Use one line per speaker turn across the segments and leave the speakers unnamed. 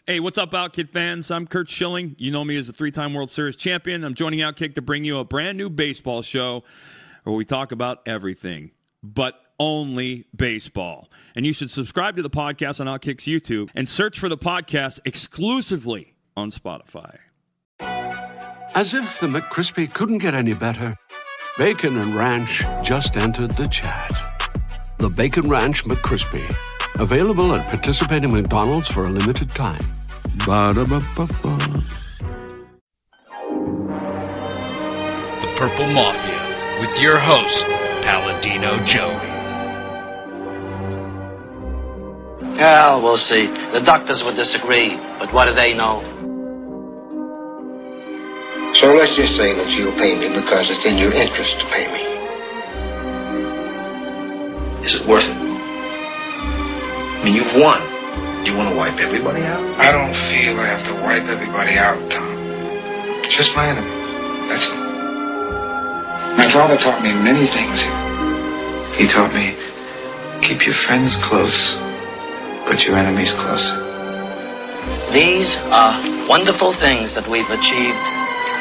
Hey, what's up, Outkick fans? I'm Kurt Schilling. You know me as a 3-time World Series champion. I'm joining Outkick to bring you a brand new baseball show where we talk about everything, but only baseball. And you should subscribe to the podcast on Outkick's YouTube and search for the podcast exclusively on Spotify.
As if the McCrispy couldn't get any better, Bacon and Ranch just entered the chat. The Bacon Ranch McCrispy, available at participating McDonald's for a limited time. Ba-da-ba-ba-ba.
The Purple Mafia, with your host, Paladino Joey.
Yeah, we'll see. The doctors would disagree, but what do they know?
So let's just say that you'll pay me because it's in your interest to pay me.
Is it worth it? I mean, you've won. Do you want to wipe everybody out?
I don't feel I have to wipe everybody out, Tom. Just my enemy. That's all. My father taught me many things. He taught me, keep your friends close, but your enemies closer.
These are wonderful things that we've achieved,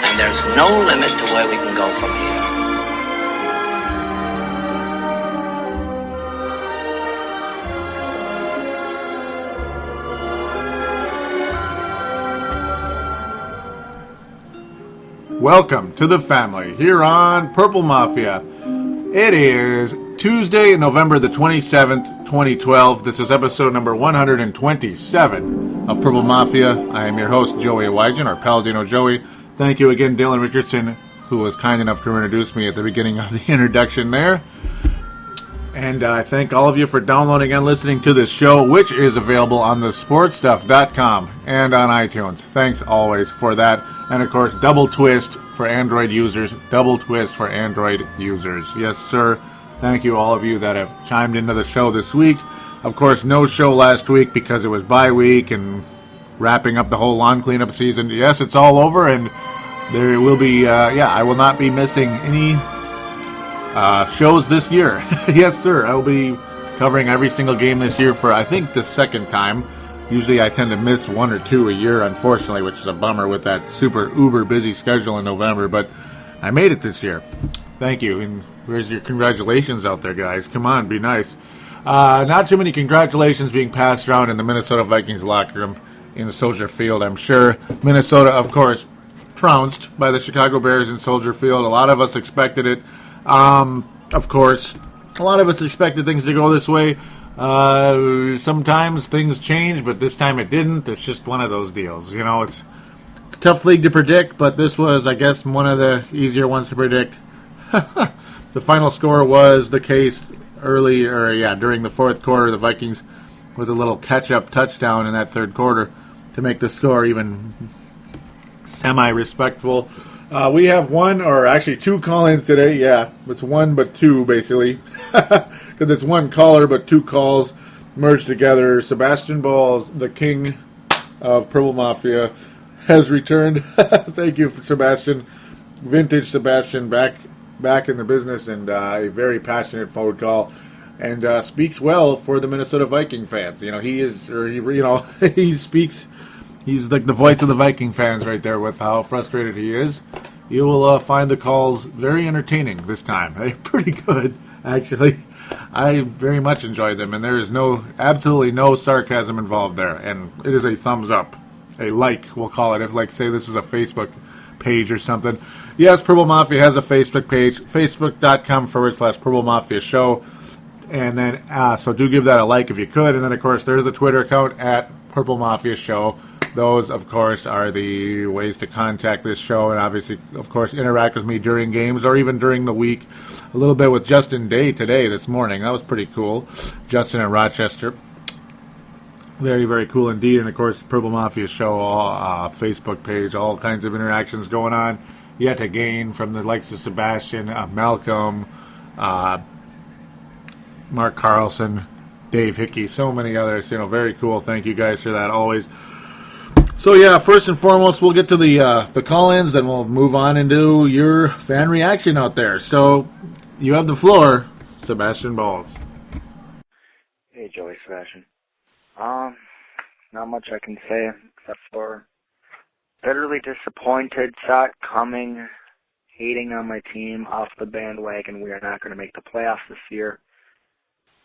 and there's no limit to where we can go from here.
Welcome to the family here on Purple Mafia. It is Tuesday, November the 27th, 2012. This is episode number 127 of Purple Mafia. I am your host, Joey Wygen, or Paladino Joey. Thank you again, Dylan Richardson, who was kind enough to introduce me at the beginning of the introduction there. And I thank all of you for downloading and listening to this show, which is available on thesportstuff.com and on iTunes. Thanks always for that. And, of course, Double Twist for Android users. Double Twist for Android users. Yes, sir. Thank you, all of you that have chimed into the show this week. Of course, no show last week because it was bye week and wrapping up the whole lawn cleanup season. Yes, it's all over, and there will be, I will not be missing any shows this year. Yes, sir. I will be covering every single game this year for, I think, the second time. Usually I tend to miss one or two a year, unfortunately, which is a bummer with that super uber busy schedule in November, but I made it this year. Thank you. And where's your congratulations out there, guys? Come on, be nice. Not too many congratulations being passed around in the Minnesota Vikings locker room in Soldier Field, I'm sure. Minnesota, of course, trounced by the Chicago Bears in Soldier Field. A lot of us expected it. Of course, a lot of us expected things to go this way. Sometimes things change, but this time it didn't. It's just one of those deals. You know, it's a tough league to predict, but this was, I guess, one of the easier ones to predict. The final score was the case during the fourth quarter. The Vikings with a little catch-up touchdown in that third quarter to make the score even semi-respectful. We have one, or actually two call-ins today. Yeah, it's one but two, basically. Because it's one caller but two calls merged together. Sebastian Balls, the king of Purple Mafia, has returned. Thank you, Sebastian. Vintage Sebastian, back in the business, and a very passionate phone call. And speaks well for the Minnesota Viking fans. You know, he speaks... He's like the voice of the Viking fans right there with how frustrated he is. You will find the calls very entertaining this time. They're pretty good, actually. I very much enjoyed them, and there is absolutely no sarcasm involved there. And it is a thumbs up, a like, we'll call it. If, like, say this is a Facebook page or something. Yes, Purple Mafia has a Facebook page, facebook.com/Purple Mafia Show. And then, so do give that a like if you could. And then, of course, there's the Twitter account at Purple Mafia Show. Those, of course, are the ways to contact this show and obviously, of course, interact with me during games or even during the week. A little bit with Justin Day this morning. That was pretty cool. Justin in Rochester. Very, very cool indeed. And, of course, Purple Mafia Show, Facebook page, all kinds of interactions going on. Yet again from the likes of Sebastian, Malcolm, Mark Carlson, Dave Hickey, so many others. Very cool. Thank you guys for that always. So, yeah, first and foremost, we'll get to the call-ins, then we'll move on into your fan reaction out there. So, you have the floor, Sebastian Balls.
Hey, Joey, Sebastian. Not much I can say except for bitterly disappointed, saw it coming, hating on my team, off the bandwagon. We are not going to make the playoffs this year.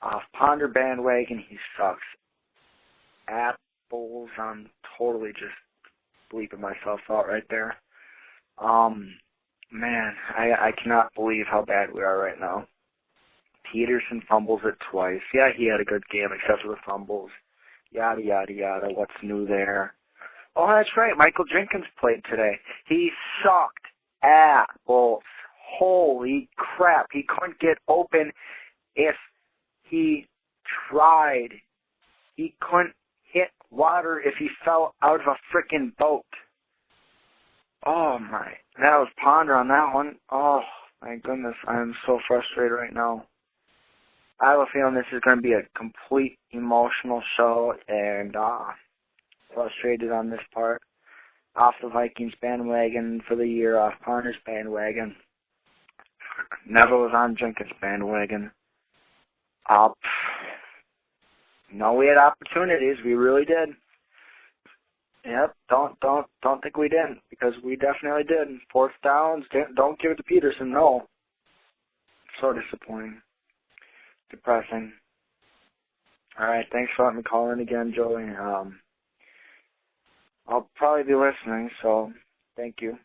Off Ponder bandwagon, he sucks. Apples, I'm totally just bleeping myself out right there. Man, I cannot believe how bad we are right now. Peterson fumbles it twice. Yeah, he had a good game except for the fumbles. Yada, yada, yada. What's new there? Oh, that's right. Michael Jenkins played today. He sucked apples. Holy crap. He couldn't get open if he tried. He couldn't hit water if he fell out of a frickin' boat. Oh, my. That was Ponder on that one. Oh, my goodness. I'm so frustrated right now. I have a feeling this is going to be a complete emotional show, and frustrated on this part. Off the Vikings bandwagon for the year, off Ponder's bandwagon. Never was on Jenkins' bandwagon. No, we had opportunities. We really did. Yep, don't think we didn't, because we definitely did. Fourth downs, don't give it to Peterson, no. So disappointing. Depressing. All right, thanks for letting me call in again, Joey. I'll probably be listening, so thank you.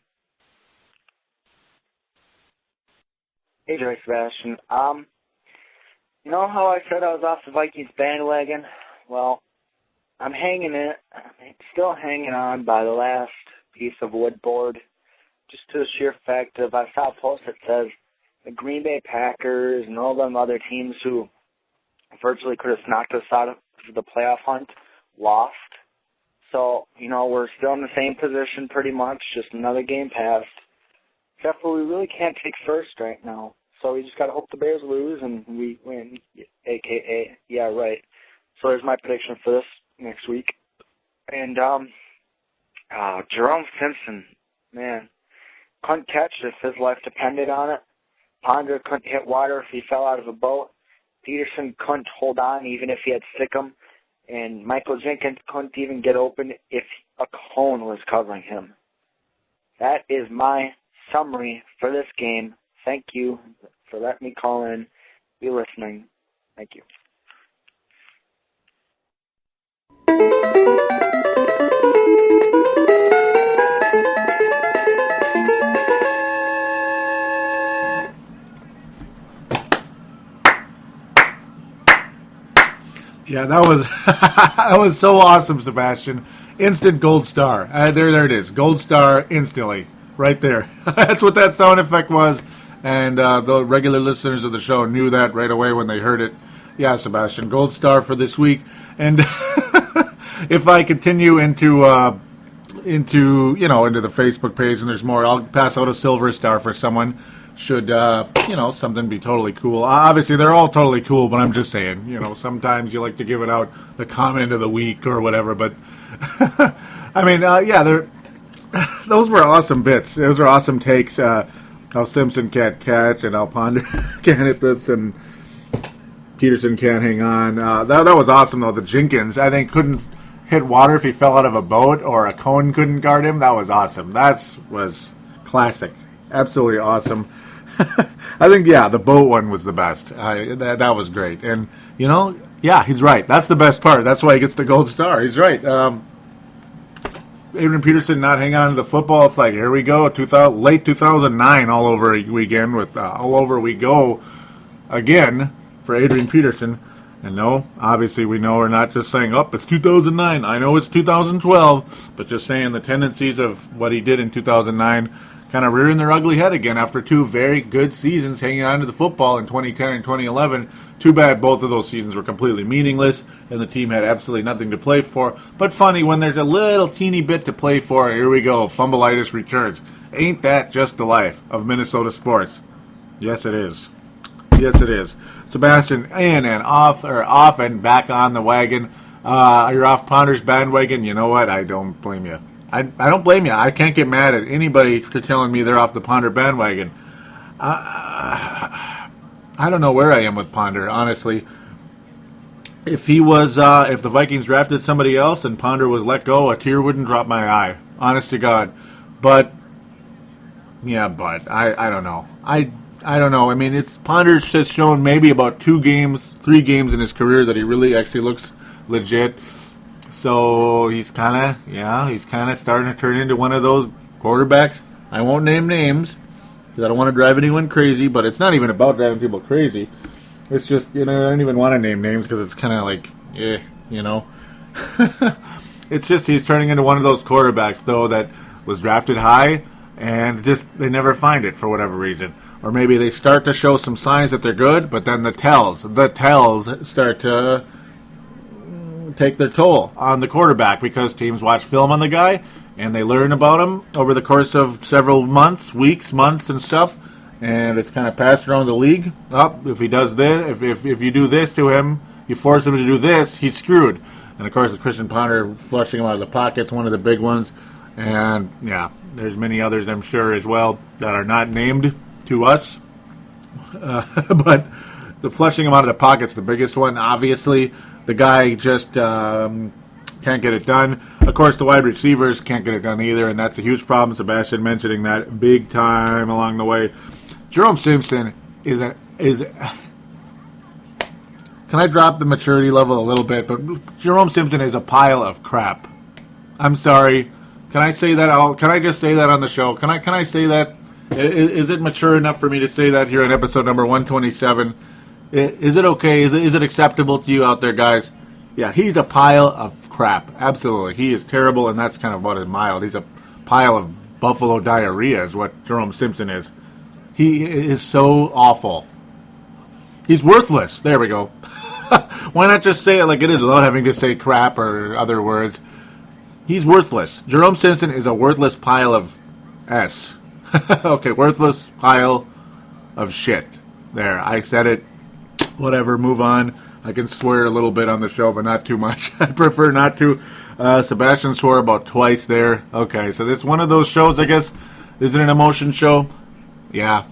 Hey, Joey Sebastian. You know how I said I was off the Vikings bandwagon? Well, I'm still hanging on by the last piece of wood board, just to the sheer fact of I saw a post that says the Green Bay Packers and all them other teams who virtually could have knocked us out of the playoff hunt lost. So, we're still in the same position pretty much, just another game passed. Except for we really can't take first right now. So we just got to hope the Bears lose and we win, a.k.a. yeah, right. So there's my prediction for this next week. And Jerome Simpson, man, couldn't catch if his life depended on it. Ponder couldn't hit water if he fell out of a boat. Peterson couldn't hold on even if he had Sikkim. And Michael Jenkins couldn't even get open if a cone was covering him. That is my summary for this game. Thank you for letting me call in. Be listening. Thank you.
Yeah, that was that was so awesome, Sebastian. Instant gold star. There it is. Gold star instantly. Right there. That's what that sound effect was. And the regular listeners of the show knew that right away when they heard it. Yeah, Sebastian, gold star for this week. And if I continue into the Facebook page and there's more, I'll pass out a silver star for someone. Should, something be totally cool. Obviously, they're all totally cool, but I'm just saying, sometimes you like to give it out the comment of the week or whatever. But, I mean, those were awesome bits. Those were awesome takes. How Simpson can't catch and how Ponder can't hit this and Peterson can't hang on. That was awesome, though. The Jenkins, I think, couldn't hit water if he fell out of a boat or a cone couldn't guard him. That was awesome. That was classic. Absolutely awesome. I think, the boat one was the best. That was great. And, he's right. That's the best part. That's why he gets the gold star. He's right. Adrian Peterson not hanging on to the football. It's like, here we go, late 2009 all over again with all over we go again for Adrian Peterson. And no, obviously we know we're not just saying, it's 2009. I know it's 2012, but just saying the tendencies of what he did in 2009 kind of rearing their ugly head again after two very good seasons hanging on to the football in 2010 and 2011. Too bad both of those seasons were completely meaningless and the team had absolutely nothing to play for. But funny, when there's a little teeny bit to play for, here we go, fumbleitis returns. Ain't that just the life of Minnesota sports? Yes, it is. Yes, it is. Sebastian, in and off and back on the wagon. You're off Ponder's bandwagon. You know what? I don't blame you. I don't blame you. I can't get mad at anybody for telling me they're off the Ponder bandwagon. I don't know where I am with Ponder, honestly. if the Vikings drafted somebody else and Ponder was let go, a tear wouldn't drop my eye. Honest to God. But I don't know. I don't know. I mean, Ponder's just shown maybe about 3 games in his career that he really actually looks legit. So he's kind of starting to turn into one of those quarterbacks. I won't name names because I don't want to drive anyone crazy, but it's not even about driving people crazy. It's just, I don't even want to name names because it's kind of like, It's just he's turning into one of those quarterbacks, though, that was drafted high and just they never find it for whatever reason. Or maybe they start to show some signs that they're good, but then the tells start to take their toll on the quarterback because teams watch film on the guy and they learn about him over the course of several months, weeks, months, and stuff. And it's kind of passed around the league. If he does this, if you do this to him, you force him to do this, he's screwed. And of course, Christian Ponder flushing him out of the pocket's one of the big ones. And yeah, there's many others I'm sure as well that are not named to us. But the flushing him out of the pocket's the biggest one. Obviously, the guy just can't get it done. Of course, the wide receivers can't get it done either, and that's a huge problem. Sebastian mentioning that big time along the way. Jerome Simpson is. Can I drop the maturity level a little bit? But Jerome Simpson is a pile of crap. I'm sorry. Can I say that? Can I just say that on the show? Can I say that? Is it mature enough for me to say that here in episode number 127? Is it okay? Is it acceptable to you out there, guys? Yeah, he's a pile of crap. Absolutely. He is terrible, and that's kind of what is mild. He's a pile of buffalo diarrhea is what Jerome Simpson is. He is so awful. He's worthless. There we go. Why not just say it like it is without having to say crap or other words? He's worthless. Jerome Simpson is a worthless pile of S. Okay, worthless pile of shit. There, I said it. Whatever, move on. I can swear a little bit on the show, but not too much. I prefer not to. Sebastian swore about twice there. Okay, so this is one of those shows, I guess. Is it an emotion show? Yeah,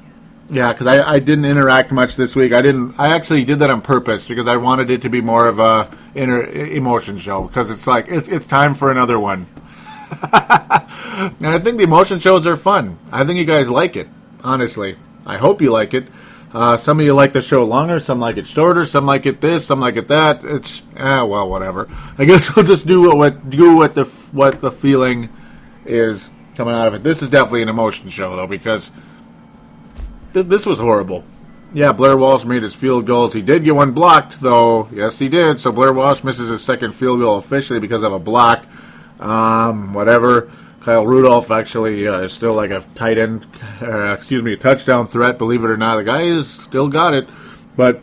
because I didn't interact much this week. I actually did that on purpose because I wanted it to be more of a emotion show because it's like it's time for another one. And I think the emotion shows are fun. I think you guys like it, honestly. I hope you like it. Some of you like the show longer, some like it shorter, some like it this, some like it that. It's well, whatever. I guess we'll just do what the feeling is coming out of it. This is definitely an emotion show though because this was horrible. Yeah, Blair Walsh made his field goals. He did get one blocked, though. Yes, he did. So Blair Walsh misses his second field goal officially because of a block. Whatever. Kyle Rudolph actually is still like a tight end, touchdown threat, believe it or not. The guy has still got it. But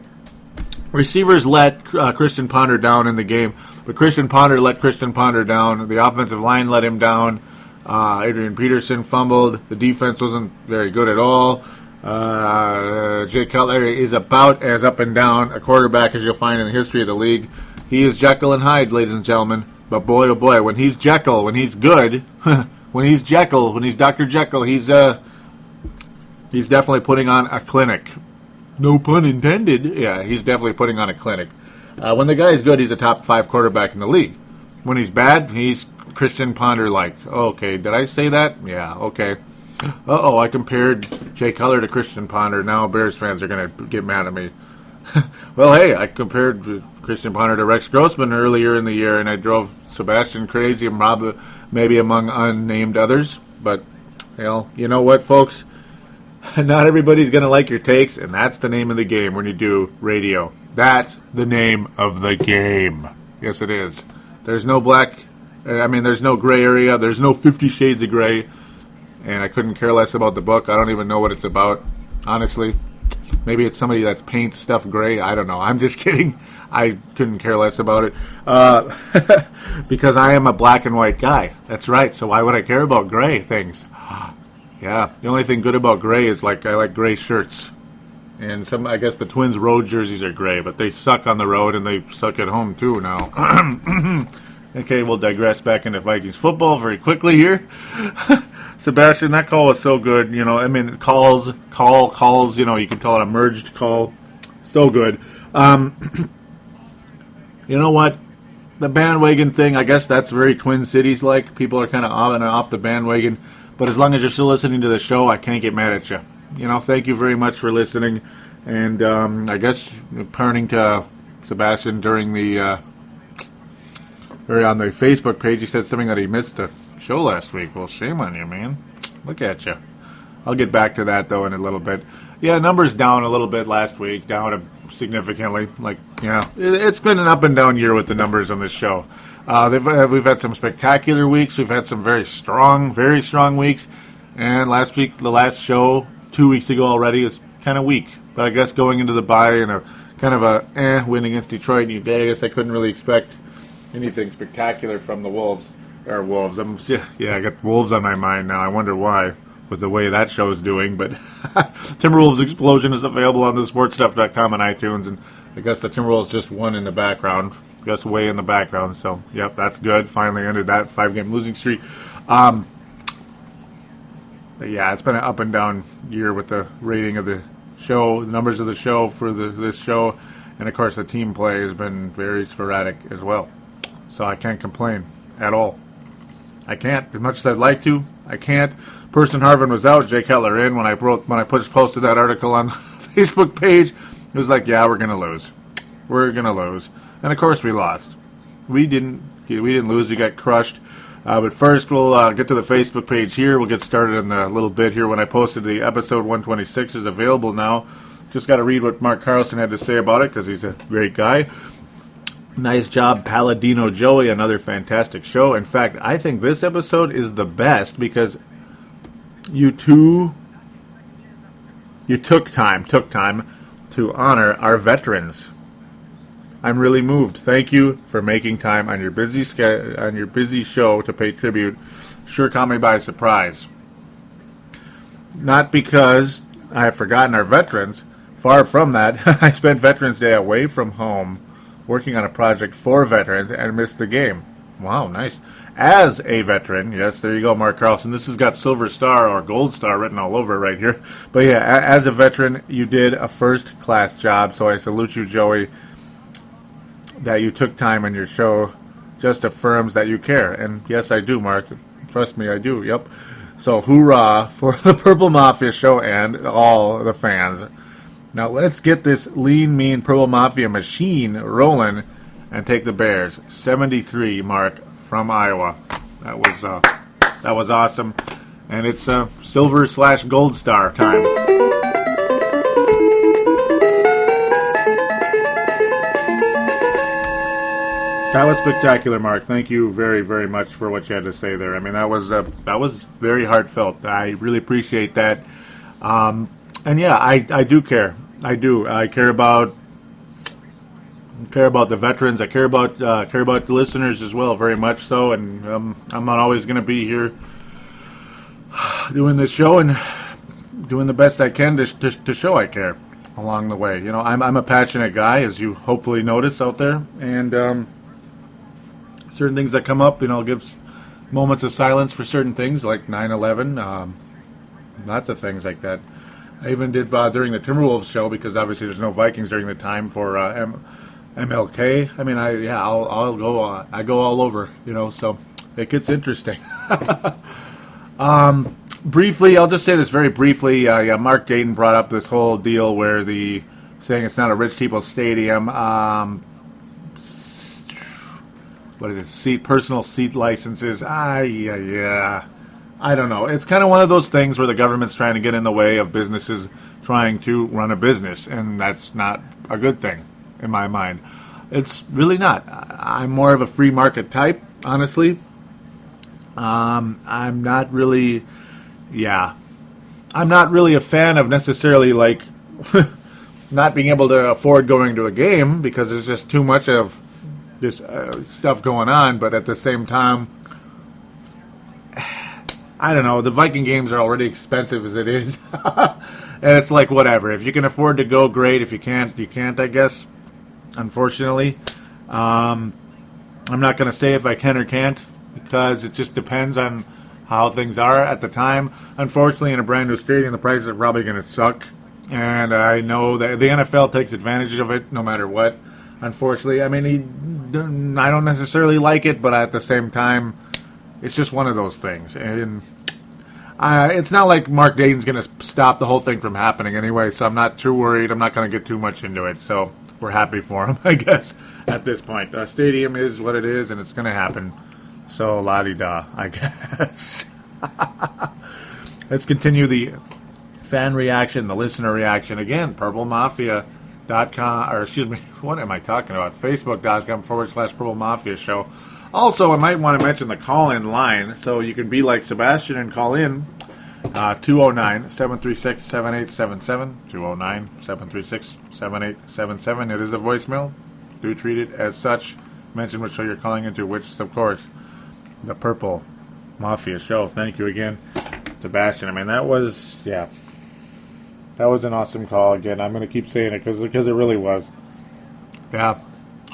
receivers let Christian Ponder down in the game. But Christian Ponder let Christian Ponder down. The offensive line let him down. Adrian Peterson fumbled. The defense wasn't very good at all. Jay Cutler is about as up and down a quarterback as you'll find in the history of the league. He is Jekyll and Hyde, ladies and gentlemen. But boy, oh boy, when he's Jekyll, when he's good, when he's Jekyll, when he's Dr. Jekyll, he's definitely putting on a clinic. No pun intended. Yeah, he's definitely putting on a clinic. When the guy is good, he's a top 5 quarterback in the league. When he's bad, he's Christian Ponder-like. Okay, did I say that? Yeah, okay. I compared Jay Cutler to Christian Ponder. Now Bears fans are going to get mad at me. Well, hey, I compared Christian Ponder to Rex Grossman earlier in the year, and I drove Sebastian crazy, and maybe among unnamed others. But, you know what, folks? Not everybody's going to like your takes, and that's the name of the game when you do radio. That's the name of the game. Yes, it is. There's no there's no gray area. There's no 50 Shades of Gray. And I couldn't care less about the book. I don't even know what it's about, honestly. Maybe it's somebody that paints stuff gray. I don't know. I'm just kidding. I couldn't care less about it. Because I am a black and white guy. That's right. So why would I care about gray things? Yeah. The only thing good about gray is I like gray shirts. And I guess the Twins road jerseys are gray, but they suck on the road and they suck at home too now. Okay, we'll digress back into Vikings football very quickly here. Sebastian, that call was so good. Calls, you could call it a merged call. So good. You know what? The bandwagon thing, I guess that's very Twin Cities-like. People are kind of on and off the bandwagon. But as long as you're still listening to the show, I can't get mad at you. Thank you very much for listening. And I guess turning to Sebastian during the on the Facebook page, he said something that he missed the show last week. Well, shame on you, man. Look at you. I'll get back to that, though, in a little bit. Yeah, numbers down a little bit last week, down significantly. It's been an up and down year with the numbers on this show. We've had some spectacular weeks. We've had some very strong weeks. And last week, the last show, 2 weeks ago already, is kind of weak. But I guess going into the bye and a kind of a win against Detroit, I guess I couldn't really expect anything spectacular from the Wolves. I got Wolves on my mind now. I wonder why, with the way that show's doing. But Timberwolves Explosion is available on the sportstuff.com and iTunes. And I guess the Timberwolves just won in the background. Just way in the background. So, yep, that's good. Finally ended that 5-game losing streak. But yeah, it's been an up and down year with the rating of the show, the numbers of the show for this show. And, of course, the team play has been very sporadic as well. So I can't complain at all. I can't. As much as I'd like to, I can't. Person Harvin was out, Jay Cutler in. When I posted that article on the Facebook page, it was like, yeah, we're going to lose. We're going to lose. And, of course, we lost. We didn't lose. We got crushed. But first, we'll get to the Facebook page here. We'll get started in a little bit here. When I posted the episode 126 is available now. Just got to read what Mark Carlson had to say about it because he's a great guy. Nice job, Paladino Joey. Another fantastic show. In fact, I think this episode is the best because you took time to honor our veterans. I'm really moved. Thank you for making time on your busy show to pay tribute. Sure caught me by surprise. Not because I have forgotten our veterans. Far from that. I spent Veterans Day away from home working on a project for veterans and missed the game. Wow, nice. As a veteran, yes, there you go, Mark Carlson. This has got Silver Star or Gold Star written all over it right here. But yeah, as a veteran, you did a first-class job, so I salute you, Joey. That you took time on your show just affirms that you care. And yes, I do, Mark. Trust me, I do. Yep. So hoorah for the Purple Mafia show and all the fans. Now let's get this lean, mean Purple Mafia machine rolling and take the Bears. 73, Mark, from Iowa. That was awesome. And it's silver/gold star time. That was spectacular, Mark. Thank you very, very much for what you had to say there. I mean, that was very heartfelt. I really appreciate that. And yeah, I do care. I do. I care about the veterans. I care about the listeners as well, very much so. And I'm not always going to be here doing this show and doing the best I can to show I care along the way. I'm a passionate guy, as you hopefully notice out there, and certain things that come up, I'll give moments of silence for certain things like 9/11, lots of things like that. I even did during the Timberwolves show because obviously there's no Vikings during the time for MLK. I mean, I'll go. I go all over, So it gets interesting. Briefly, I'll just say this very briefly. Mark Dayton brought up this whole deal where saying it's not a rich people's stadium. What is it? Personal seat licenses. Yeah. I don't know. It's kind of one of those things where the government's trying to get in the way of businesses trying to run a business, and that's not a good thing in my mind. It's really not. I'm more of a free market type, honestly. I'm not really a fan of necessarily like not being able to afford going to a game because there's just too much of this stuff going on, but at the same time, I don't know, the Viking games are already expensive as it is. And it's like, whatever. If you can afford to go, great. If you can't, you can't, I guess, unfortunately. I'm not going to say if I can or can't, because it just depends on how things are at the time. Unfortunately, in a brand new stadium, the prices are probably going to suck. And I know that the NFL takes advantage of it no matter what. unfortunately. I mean, I don't necessarily like it, but at the same time, it's just one of those things. And it's not like Mark Dayton's going to stop the whole thing from happening anyway, so I'm not too worried. I'm not going to get too much into it. So we're happy for him, I guess, at this point. Stadium is what it is, and it's going to happen. So la-di-da, I guess. Let's continue the fan reaction, the listener reaction. Again, purplemafia.com, or excuse me, what am I talking about? Facebook.com/Purple Mafia Show. Also, I might want to mention the call-in line, so you can be like Sebastian and call in 209-736-7877, 209-736-7877. It is a voicemail. Do treat it as such. Mention which show you're calling into, which is, of course, the Purple Mafia Show. Thank you again, Sebastian. I mean, that was an awesome call. Again, I'm going to keep saying it because it really was. Yeah,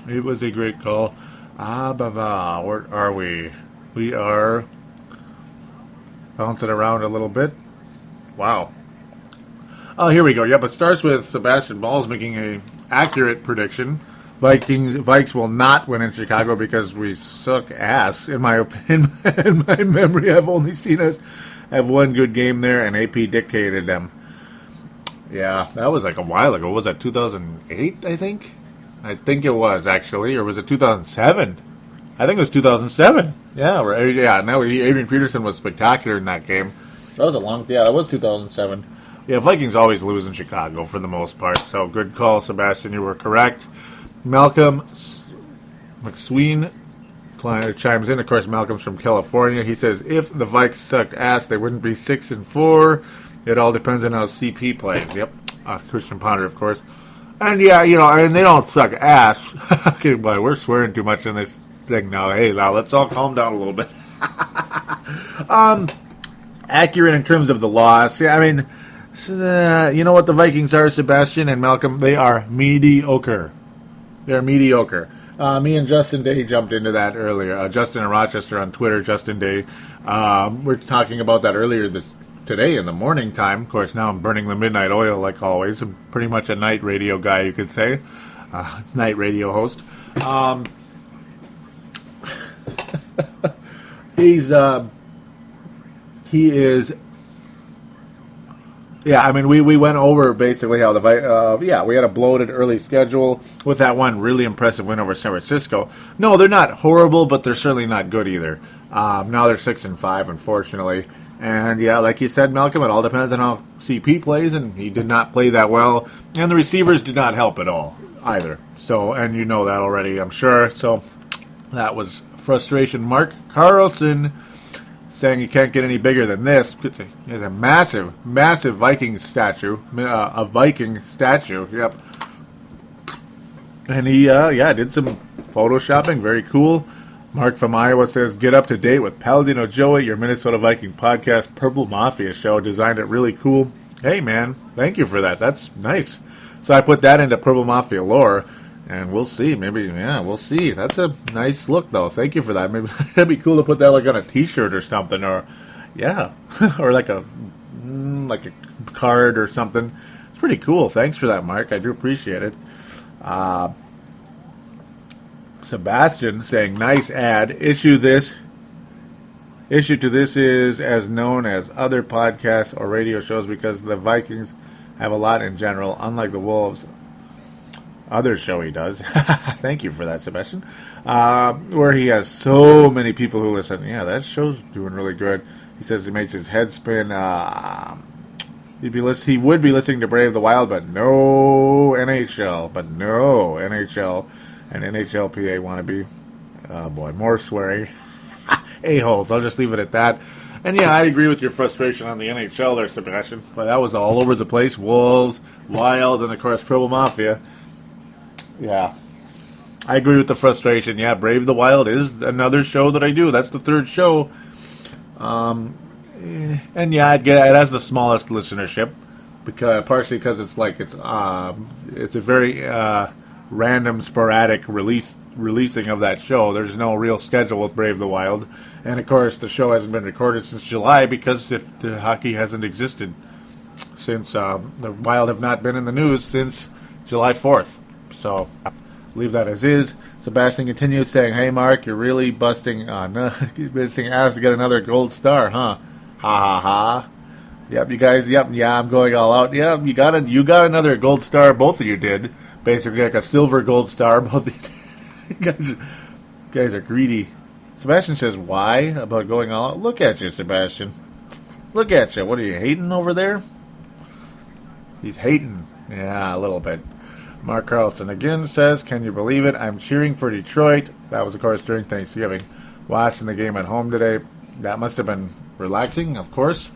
it was a great call. Where are we? We are bouncing around a little bit. Wow. Oh, here we go. Yep, it starts with Sebastian Balls making a accurate prediction. Vikes will not win in Chicago because we suck ass. In my opinion, in my memory, I've only seen us have one good game there, and AP dictated them. Yeah, that was like a while ago. Was that 2008, I think? I think it was, actually. Or was it 2007? I think it was 2007. Yeah, right. Yeah, no, Adrian Peterson was spectacular in that game. That was that was 2007. Yeah, Vikings always lose in Chicago for the most part. So good call, Sebastian. You were correct. Malcolm McSween chimes in. Of course, Malcolm's from California. He says, if the Vikes sucked ass, they wouldn't be 6-4. It all depends on how CP plays. Yep. Christian Ponder, of course. And yeah, and they don't suck ass. Okay, boy, we're swearing too much in this thing now. Hey, now let's all calm down a little bit. Accurate in terms of the loss. Yeah, I mean, you know what the Vikings are, Sebastian and Malcolm? They are mediocre. They're mediocre. Me and Justin Day jumped into that earlier. Justin in Rochester on Twitter, Justin Day. We're talking about that earlier today in the morning time. Of course, now I'm burning the midnight oil like always. I'm pretty much a night radio guy, you could say. Night radio host. He is... Yeah, I mean, we went over basically how we had a bloated early schedule with that one really impressive win over San Francisco. No, they're not horrible, but they're certainly not good either. Now they're 6-5, unfortunately. And yeah, like you said, Malcolm, it all depends on how CP plays, and he did not play that well. And the receivers did not help at all either. So, and you know that already, I'm sure. So that was frustration. Mark Carlson saying you can't get any bigger than this. It's a massive, massive Viking statue. A Viking statue, yep. And he, did some photoshopping. Very cool. Mark from Iowa says, get up to date with Paladino Joey, your Minnesota Viking podcast, Purple Mafia Show. Designed it really cool. Hey, man, thank you for that. That's nice. So I put that into Purple Mafia lore. And we'll see. Maybe, we'll see. That's a nice look, though. Thank you for that. Maybe it'd be cool to put that like on a T-shirt or something, or or like a card or something. It's pretty cool. Thanks for that, Mark. I do appreciate it. Sebastian saying, nice ad. Issue to this is as known as other podcasts or radio shows because the Vikings have a lot in general, unlike the Wolves. Other show he does. Thank you for that, Sebastian. Where he has so many people who listen. Yeah, that show's doing really good. He says he makes his head spin. He would be listening to Brave the Wild, but no NHL. And NHLPA wannabe. Oh boy, more swearing. A-holes. I'll just leave it at that. And yeah, I agree with your frustration on the NHL there, Sebastian. But that was all over the place. Wolves, Wild, and of course Purple Mafia. Yeah, I agree with the frustration. Yeah, Brave the Wild is another show that I do. That's the third show. And yeah, it has the smallest listenership, partially because it's a very random, sporadic releasing of that show. There's no real schedule with Brave the Wild, and of course the show hasn't been recorded since July because the hockey hasn't existed since the Wild have not been in the news since July 4th. So, Leave that as is. Sebastian continues saying, "Hey, Mark, you're really busting ass to get another gold star, huh? Ha ha ha. Yep, you guys. Yep, yeah, I'm going all out. Yep, you got another gold star. Both of you did. Basically, like a silver gold star. Both of you guys are greedy." Sebastian says, "Why about going all out?" Look at you, Sebastian. Look at you. What are you hating over there? He's hating. Yeah, a little bit. Mark Carlson again says, "Can you believe it? I'm cheering for Detroit." That was, of course, during Thanksgiving. Watching the game at home today. That must have been relaxing, of course.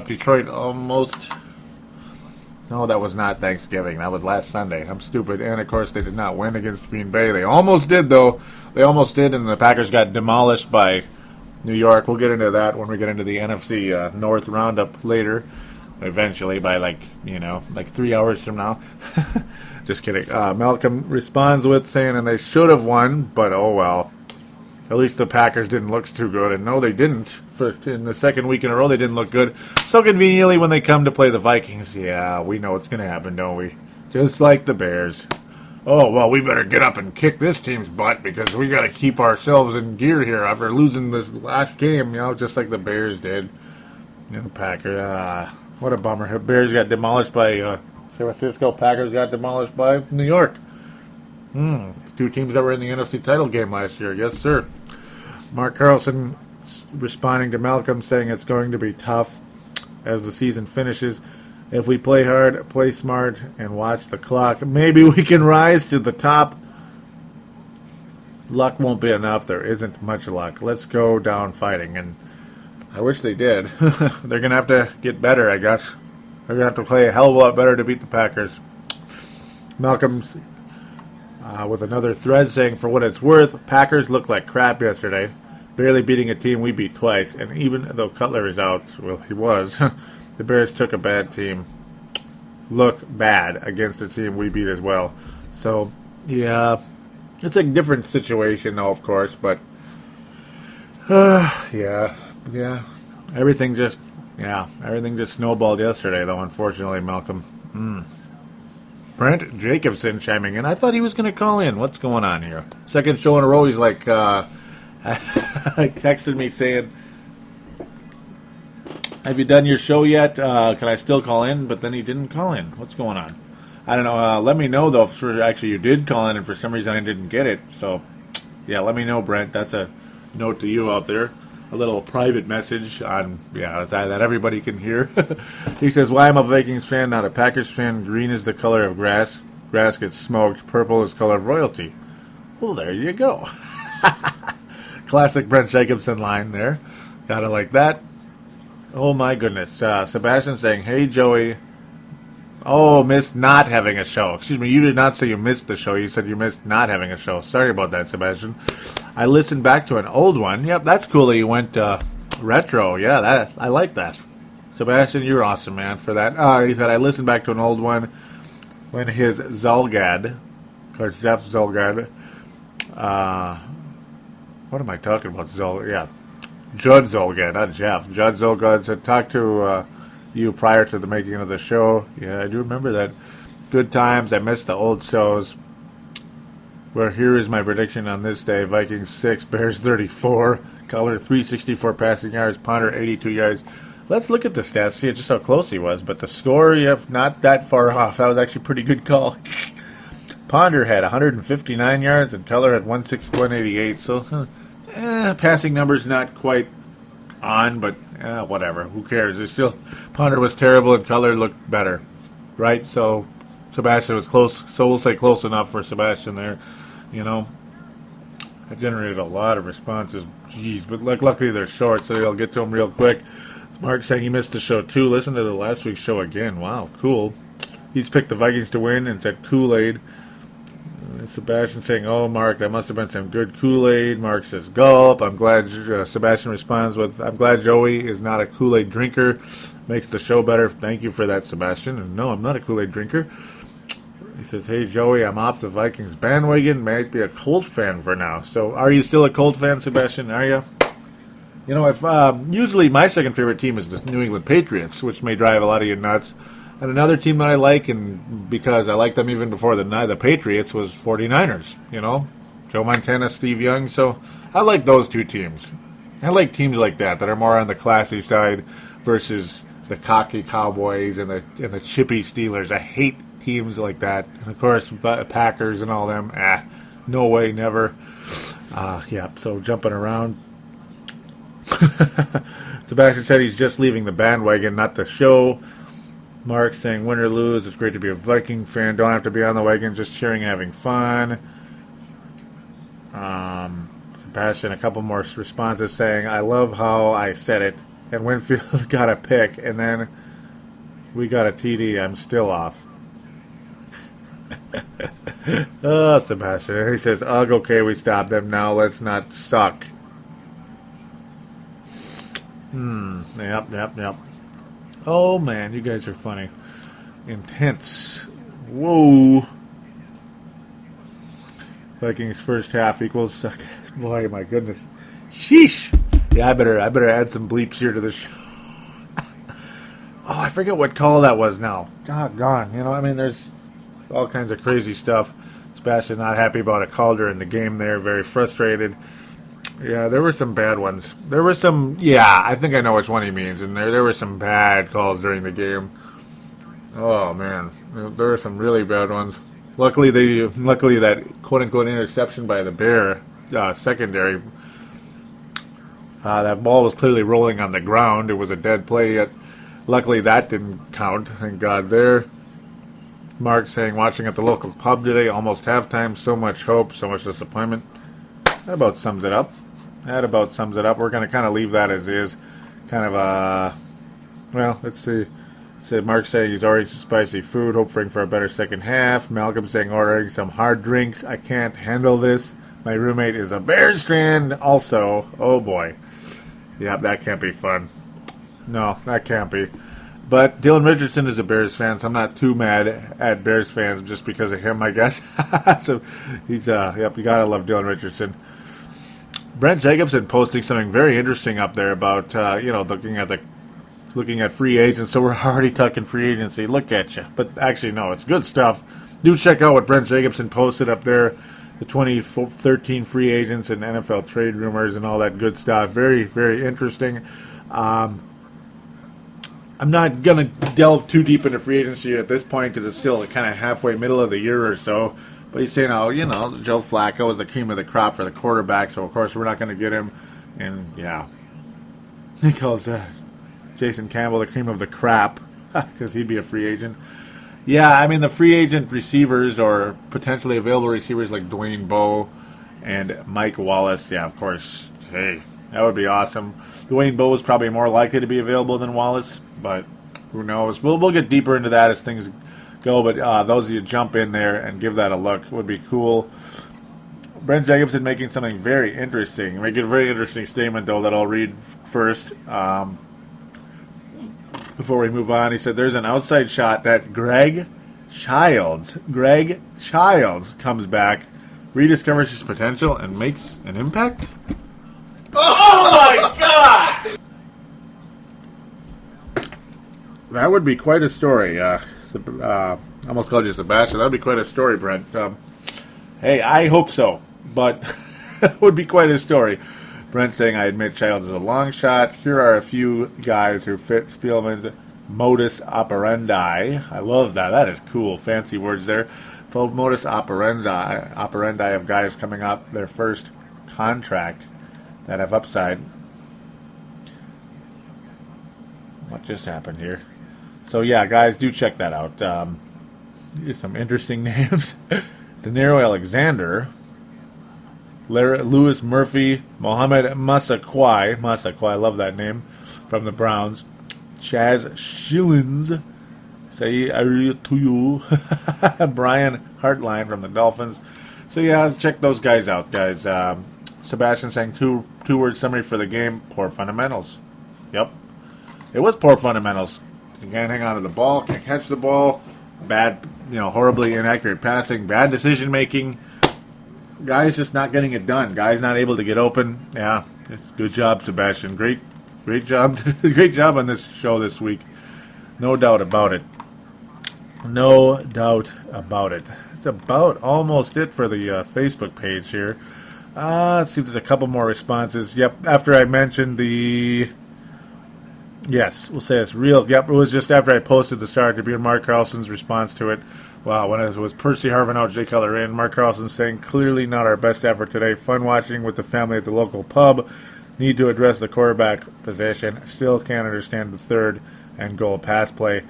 Detroit almost... No, that was not Thanksgiving. That was last Sunday. I'm stupid. And, of course, they did not win against Green Bay. They almost did, though. They almost did, and the Packers got demolished by New York. We'll get into that when we get into the NFC North Roundup later. Eventually, by, 3 hours from now. Just kidding. Malcolm responds with saying, "And they should have won, but oh well. At least the Packers didn't look too good." And no, they didn't. In the second week in a row, they didn't look good. So conveniently, when they come to play the Vikings, yeah, we know what's going to happen, don't we? Just like the Bears. Oh, well, we better get up and kick this team's butt because we got to keep ourselves in gear here after losing this last game, just like the Bears did. Packers, what a bummer. Bears got demolished by San Francisco. Packers got demolished by New York. Two teams that were in the NFC title game last year. Yes, sir. Mark Carlson responding to Malcolm saying it's going to be tough as the season finishes. If we play hard, play smart, and watch the clock, maybe we can rise to the top. Luck won't be enough. There isn't much luck. Let's go down fighting. And I wish they did. They're going to have to get better, I guess. They're going to have to play a hell of a lot better to beat the Packers. Malcolm's with another thread saying, "For what it's worth, Packers looked like crap yesterday, barely beating a team we beat twice. And even though Cutler is out, well, he was, the Bears took a bad team. Look bad against a team we beat as well." So, yeah, it's a different situation, though, of course. But, yeah. Everything just snowballed yesterday, though, unfortunately, Malcolm. Brent Jacobson chiming in. I thought he was going to call in. What's going on here? Second show in a row, he's like, texted me saying, "Have you done your show yet? Can I still call in?" But then he didn't call in. What's going on? I don't know. Let me know, though, if actually you did call in and for some reason I didn't get it. So, yeah, let me know, Brent. That's a note to you out there. A little private message on, that everybody can hear. He says, "Why I'm a Vikings fan, not a Packers fan. Green is the color of grass. Grass gets smoked. Purple is color of royalty." Well, there you go. Classic Brent Jacobson line there. Gotta like that. Oh, my goodness. Sebastian saying, "Hey, Joey. Oh, missed not having a show." Excuse me, you did not say you missed the show. You said you missed not having a show. Sorry about that, Sebastian. I listened back to an old one. Yep, that's cool that you went retro. Yeah, I like that. Sebastian, you're awesome, man, for that. He said, I listened back to an old one when his Zolgad, of course, Jeff Zolgad, what am I talking about? Judd Zolgad, not Jeff. Judd Zolgad said, "Talk to you prior to the making of the show." Yeah, I do remember that. Good times. I missed the old shows. Well, here is my prediction on this day. Vikings 6, Bears 34. Cutler 364 passing yards. Ponder 82 yards. Let's look at the stats, see just how close he was. But the score, not that far off. That was actually a pretty good call. Ponder had 159 yards and Cutler had 188. So, passing numbers not quite on, but whatever. Who cares? It's still, Ponder was terrible and Cutler looked better. Right? So, Sebastian was close. So we'll say close enough for Sebastian there. I generated a lot of responses. Jeez, but luckily they're short, so I'll get to them real quick. Mark saying he missed the show too. Listen to the last week's show again. Wow, cool. He's picked the Vikings to win and said Kool-Aid. Sebastian saying, "Oh, Mark, that must have been some good Kool-Aid." Mark says, "Gulp." I'm glad Sebastian responds with, "I'm glad Joey is not a Kool-Aid drinker. Makes the show better." Thank you for that, Sebastian. And no, I'm not a Kool-Aid drinker. He says, "Hey, Joey, I'm off the Vikings bandwagon. Might be a Colt fan for now." So are you still a Colt fan, Sebastian? Are you? If usually my second favorite team is the New England Patriots, which may drive a lot of you nuts. And another team that I like, and because I like them even before the Patriots, was 49ers, you know. Joe Montana, Steve Young. So I like those two teams. I like teams like that are more on the classy side versus the cocky Cowboys and the chippy Steelers. I hate teams like that. And, of course, Packers and all them. No way, never. So jumping around. Sebastian said he's just leaving the bandwagon, not the show. Mark saying, win or lose, it's great to be a Viking fan. Don't have to be on the wagon, just cheering and having fun. Sebastian, a couple more responses saying, I love how I said it. And Winfield got a pick, and then we got a TD. I'm still off. Oh, Sebastian. He says, ugh, okay, we stopped them. Now let's not suck. Yep. Oh, man, you guys are funny. Intense. Whoa. Vikings first half equals... Boy, my goodness. Sheesh. Yeah, I better add some bleeps here to the show. Oh, I forget what call that was now. Doggone. You know, I mean, there's all kinds of crazy stuff. Sebastian not happy about a call during the game there. Very frustrated. Yeah, there were some bad ones. There were some, I think I know which one he means. And there were some bad calls during the game. Oh, man. There were some really bad ones. Luckily that quote-unquote interception by the Bear secondary, that ball was clearly rolling on the ground. It was a dead play, yet luckily that didn't count. Thank God there. Mark saying, watching at the local pub today, almost halftime, so much hope, so much disappointment. That about sums it up. We're going to kind of leave that as is. Kind of, let's see. Mark saying he's ordering some spicy food, hoping for a better second half. Malcolm saying ordering some hard drinks. I can't handle this. My roommate is a Bears fan also. Oh, boy. Yeah, that can't be fun. No, that can't be. But Dylan Richardson is a Bears fan, so I'm not too mad at Bears fans just because of him, I guess. So he's, you gotta love Dylan Richardson. Brent Jacobson posting something very interesting up there about, looking at free agents. So we're already talking free agency. Look at you. But actually, no, it's good stuff. Do check out what Brent Jacobson posted up there. The 2013 free agents and NFL trade rumors and all that good stuff. Very, very interesting. I'm not going to delve too deep into free agency at this point because it's still kind of halfway middle of the year or so. But he's saying, Joe Flacco is the cream of the crop for the quarterback, so of course we're not going to get him. And, he calls Jason Campbell the cream of the crap because he'd be a free agent. Yeah, I mean, the free agent receivers or potentially available receivers like Dwayne Bowe and Mike Wallace, of course, hey, that would be awesome. Dwayne Bowe is probably more likely to be available than Wallace, but who knows? We'll get deeper into that as things go, but those of you jump in there and give that a look would be cool. Brent Jacobson making something very interesting. Making a very interesting statement, though, that I'll read first. Before we move on, he said there's an outside shot that Greg Childs comes back, rediscovers his potential, and makes an impact? Oh, my God! That would be quite a story. I almost called you Sebastian. That would be quite a story, Brent. Hey, I hope so, but it would be quite a story. Brent saying, I admit Childs is a long shot. Here are a few guys who fit Spielman's modus operandi. I love that. That is cool. Fancy words there. Modus operandi of guys coming up their first contract that have upside. What just happened here? So, guys, do check that out. Some interesting names. Denero Alexander, Lewis Murphy, Mohamed Massaquoi, I love that name, from the Browns. Chaz Schillens, say to you. Brian Hartline from the Dolphins. So check those guys out, guys. Sebastian saying two-word summary for the game: poor fundamentals. Yep, it was poor fundamentals. You can't hang on to the ball, can't catch the ball, bad, horribly inaccurate passing, bad decision making. Guys just not getting it done. Guys not able to get open. Yeah, good job, Sebastian. Great job. Great job on this show this week. No doubt about it. No doubt about it. It's about almost it for the Facebook page here. Let's see if there's a couple more responses. Yep, after I mentioned the... Yes, we'll say it's real. Yep, it was just after I posted the Star Tribune, Mark Carlson's response to it. Wow, when it was Percy Harvin out, Jay Cutler in, Mark Carlson saying, clearly not our best effort today. Fun watching with the family at the local pub. Need to address the quarterback position. Still can't understand the third and goal pass play.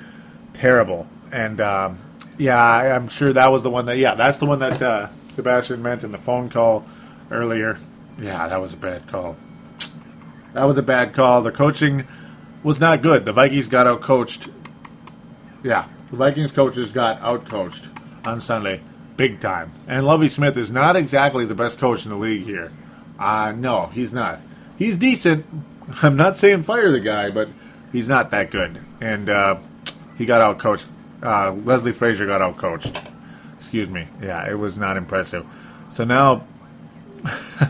Terrible. And, I'm sure that was the one that, that's the one that Sebastian meant in the phone call earlier. Yeah, that was a bad call. That was a bad call. The coaching was not good. The Vikings got out-coached. Yeah, the Vikings coaches got out-coached on Sunday. Big time. And Lovie Smith is not exactly the best coach in the league here. No, he's not. He's decent. I'm not saying fire the guy, but he's not that good. And he got out-coached. Leslie Frazier got out-coached. Excuse me. Yeah, it was not impressive. So now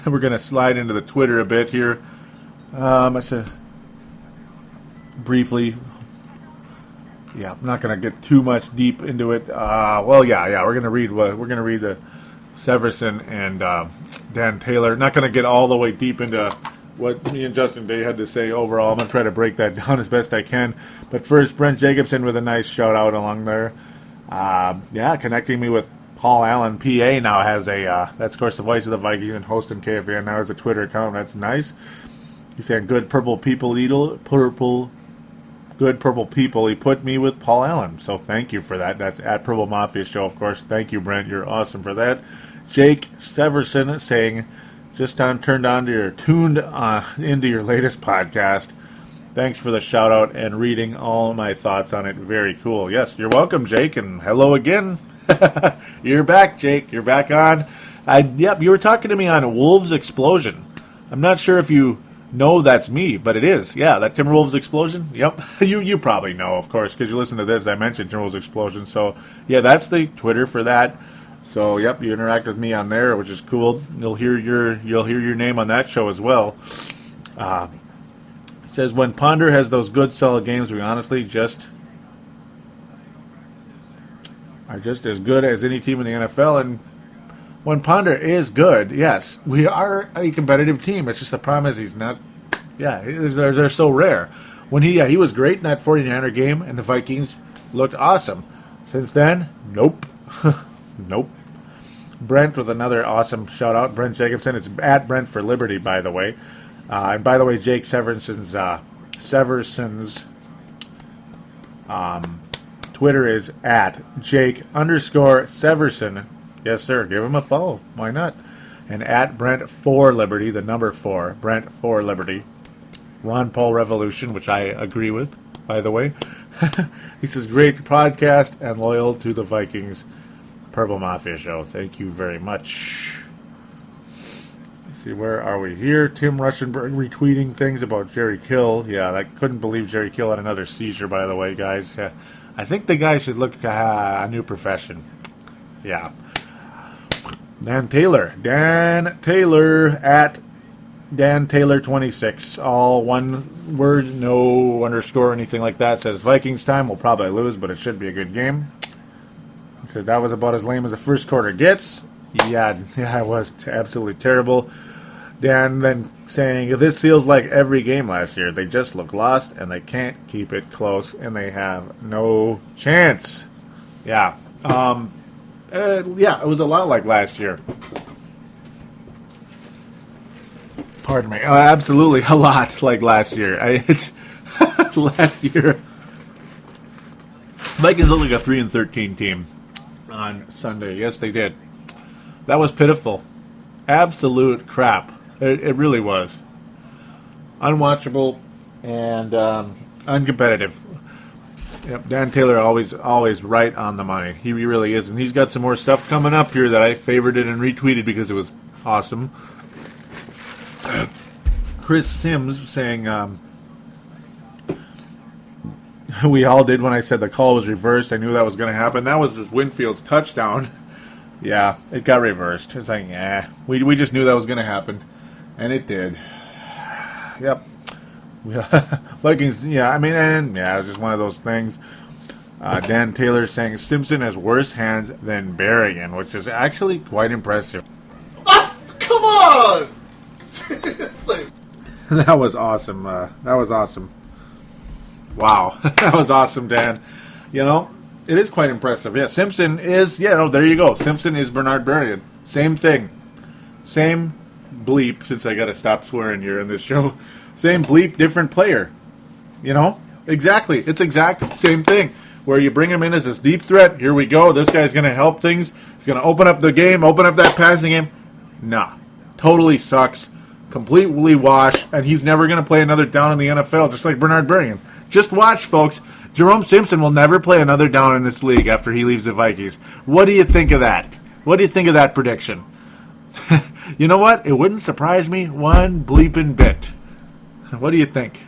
we're going to slide into the Twitter a bit here. Briefly. Yeah, I'm not going to get too much deep into it. We're going to read the Severson and Dan Taylor. Not going to get all the way deep into what me and Justin Day had to say overall. I'm going to try to break that down as best I can. But first, Brent Jacobson with a nice shout-out along there. Connecting me with Paul Allen, PA, now has that's, of course, the voice of the Vikings and host in KFAN. Now has a Twitter account. That's nice. He's saying, good purple people. He put me with Paul Allen. So thank you for that. That's at Purple Mafia Show, of course. Thank you, Brent. You're awesome for that. Jake Severson saying, just tuned into your latest podcast. Thanks for the shout out and reading all my thoughts on it. Very cool. Yes, you're welcome, Jake, and hello again. You're back, Jake. You're back on. You were talking to me on Wolves Explosion. I'm not sure if you know that's me, but it is. Yeah, that Timberwolves Explosion. Yep. You probably know, of course, because you listen to this. I mentioned Timberwolves Explosion. So, yeah, that's the Twitter for that. So, yep, you interact with me on there, which is cool. You'll hear your name on that show as well. It says, when Ponder has those good, solid games, we honestly are just as good as any team in the NFL. And when Ponder is good, yes, we are a competitive team. It's just the problem is he's not. Yeah, they're so rare. When he was great in that 49er game, and the Vikings looked awesome. Since then, nope. Nope. Brent with another awesome shout-out. Brent Jacobson. It's at Brent for Liberty, by the way. And by the way, Jake Severson's Twitter is at Jake_Severson. Yes, sir. Give him a follow. Why not? And at Brent for Liberty, the number 4, Brent for Liberty. Ron Paul Revolution, which I agree with, by the way. He says, great podcast and loyal to the Vikings. Purple Mafia Show. Thank you very much. Let's see, where are we here? Tim Ruschenberg retweeting things about Jerry Kill. Yeah, I couldn't believe Jerry Kill had another seizure, by the way, guys. I think the guy should look a new profession. Yeah. Dan Taylor at Dan Taylor 26, all one word, no underscore, anything like that. Says Vikings time. We'll probably lose, but it should be a good game. He said that was about as lame as the first quarter gets. Yeah, it was absolutely terrible. Dan then saying, this feels like every game last year. They just look lost, and they can't keep it close, and they have no chance. Yeah. It was a lot like last year. Pardon me. Absolutely a lot like last year. Last year, Vikings looked like a 3-13 team on Sunday. Yes, they did. That was pitiful. Absolute crap. It really was. Unwatchable and uncompetitive. Yep, Dan Taylor always right on the money. He really is. And he's got some more stuff coming up here that I favorited and retweeted because it was awesome. Chris Sims saying, we all did when I said the call was reversed. I knew that was going to happen. That was Winfield's touchdown. Yeah, it got reversed. It's like, we just knew that was going to happen. And it did. Yep. Vikings, it was just one of those things. Dan Taylor saying Simpson has worse hands than Berrigan, which is actually quite impressive.
Oh, come on! Seriously.
That was awesome. That was awesome. Wow. That was awesome, Dan. You know, it is quite impressive. Yeah, Simpson is, there you go. Simpson is Bernard Berrigan. Same thing. Same bleep, since I got to stop swearing here in this show. Same bleep, different player. You know? Exactly. It's exact same thing. Where you bring him in as this deep threat. Here we go. This guy's going to help things. He's going to open up the game, open up that passing game. Nah. Totally sucks. Completely wash. And he's never going to play another down in the NFL, just like Bernard Berrigan. Just watch, folks. Jerome Simpson will never play another down in this league after he leaves the Vikings. What do you think of that? What do you think of that prediction? You know what? It wouldn't surprise me one bleeping bit. What do you think?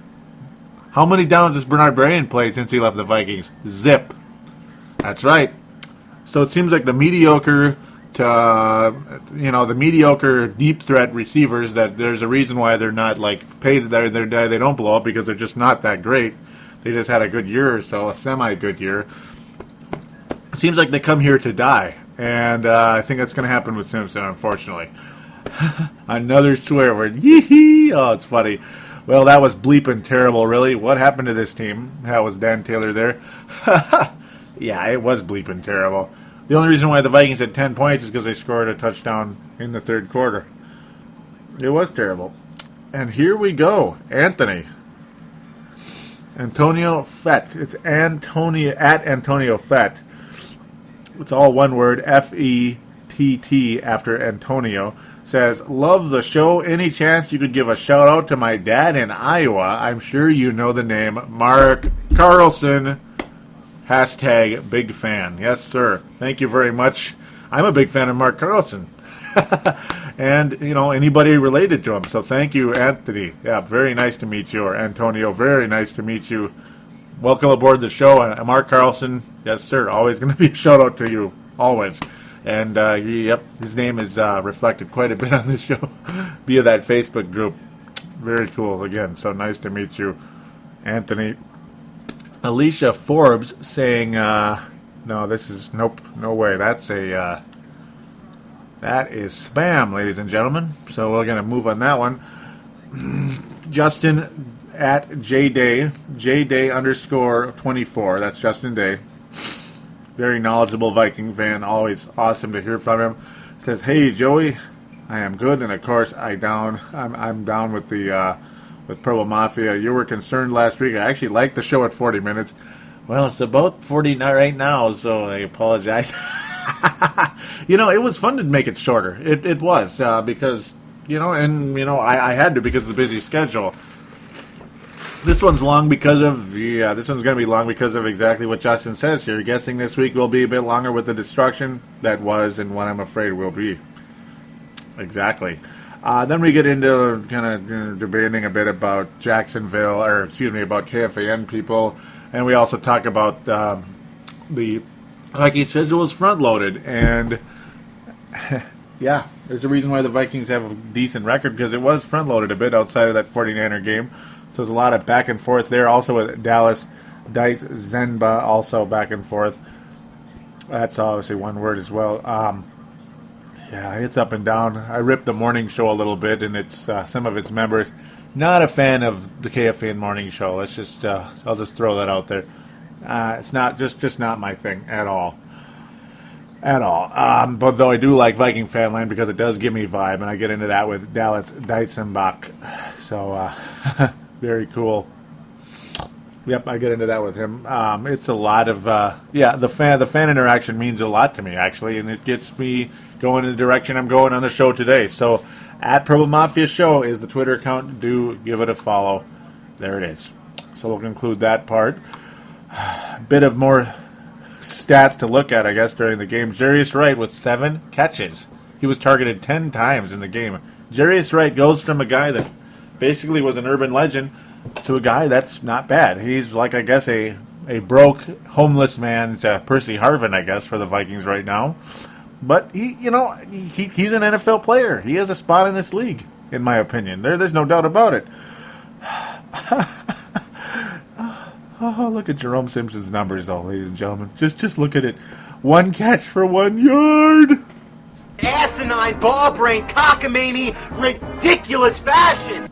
How many downs has Bernard Berrigan played since he left the Vikings? Zip. That's right. So it seems like the mediocre the mediocre deep threat receivers, that there's a reason why they're not like paid. They don't blow up because they're just not that great. They just had a good year or so, a semi-good year. It seems like they come here to die, and I think that's going to happen with Simpson, unfortunately. Another swear word. Yee-hee! Oh, it's funny. Well, that was bleeping terrible, really. What happened to this team? How was Dan Taylor there? Yeah, it was bleeping terrible. The only reason why the Vikings had 10 points is because they scored a touchdown in the third quarter. It was terrible. And here we go. Antonio Fett. It's Antonio Fett. It's all one word, F-E-T-T after Antonio. Says, love the show. Any chance you could give a shout out to my dad in Iowa? I'm sure you know the name. Mark Carlson. Hashtag big fan. Yes, sir. Thank you very much. I'm a big fan of Mark Carlson. And, anybody related to him. So thank you, Anthony. Yeah, very nice to meet you. Or Antonio, very nice to meet you. Welcome aboard the show. Mark Carlson, yes, sir. Always going to be a shout out to you. Always. And, his name is reflected quite a bit on this show via that Facebook group. Very cool. Again, so nice to meet you, Anthony. Alicia Forbes saying, no, no way. That is spam, ladies and gentlemen. So we're going to move on that one. Justin at JDay _24. That's Justin Day. Very knowledgeable Viking fan. Always awesome to hear from him. Says, hey, Joey, I am good. And, of course, I'm down with the with Purple Mafia. You were concerned last week. I actually liked the show at 40 minutes. Well, it's about 40 right now, so I apologize. It was fun to make it shorter. It was, because, I had to because of the busy schedule. This one's long because of, this one's going to be long because of exactly what Justin says here. Guessing this week will be a bit longer with the destruction that was and what I'm afraid will be. Exactly. Then we get into kind of debating a bit about about KFAN people, and we also talk about the Viking schedule is front-loaded, and yeah, there's a reason why the Vikings have a decent record, because it was front-loaded a bit outside of that 49er game, so there's a lot of back and forth there, also with Dallas, Dice, Zenba, also back and forth. That's obviously one word as well. Yeah, it's up and down. I ripped the morning show a little bit, and it's some of its members. Not a fan of the KFAN morning show. Let's just, I'll just throw that out there. It's not just not my thing at all. But though I do like Viking Fanland because it does give me vibe, and I get into that with Dallas Dietzenbach. So very cool. Yep, I get into that with him. It's a lot of the fan interaction means a lot to me, actually, and it gets me going in the direction I'm going on the show today. So at Purple Mafia Show is the Twitter account. Do give it a follow. There it is. So we'll conclude that part. A bit of more stats to look at, I guess, during the game. Jarius Wright with 7 catches. He was targeted 10 times in the game. Jarius Wright goes from a guy that basically was an urban legend to a guy that's not bad. He's like, I guess, a broke, homeless man's Percy Harvin, I guess, for the Vikings right now. But he's an NFL player. He has a spot in this league, in my opinion. There's no doubt about it. Oh, look at Jerome Simpson's numbers, though, ladies and gentlemen. Just look at it. 1 catch for 1 yard.
Asinine, ball-brain, cockamamie, ridiculous fashion.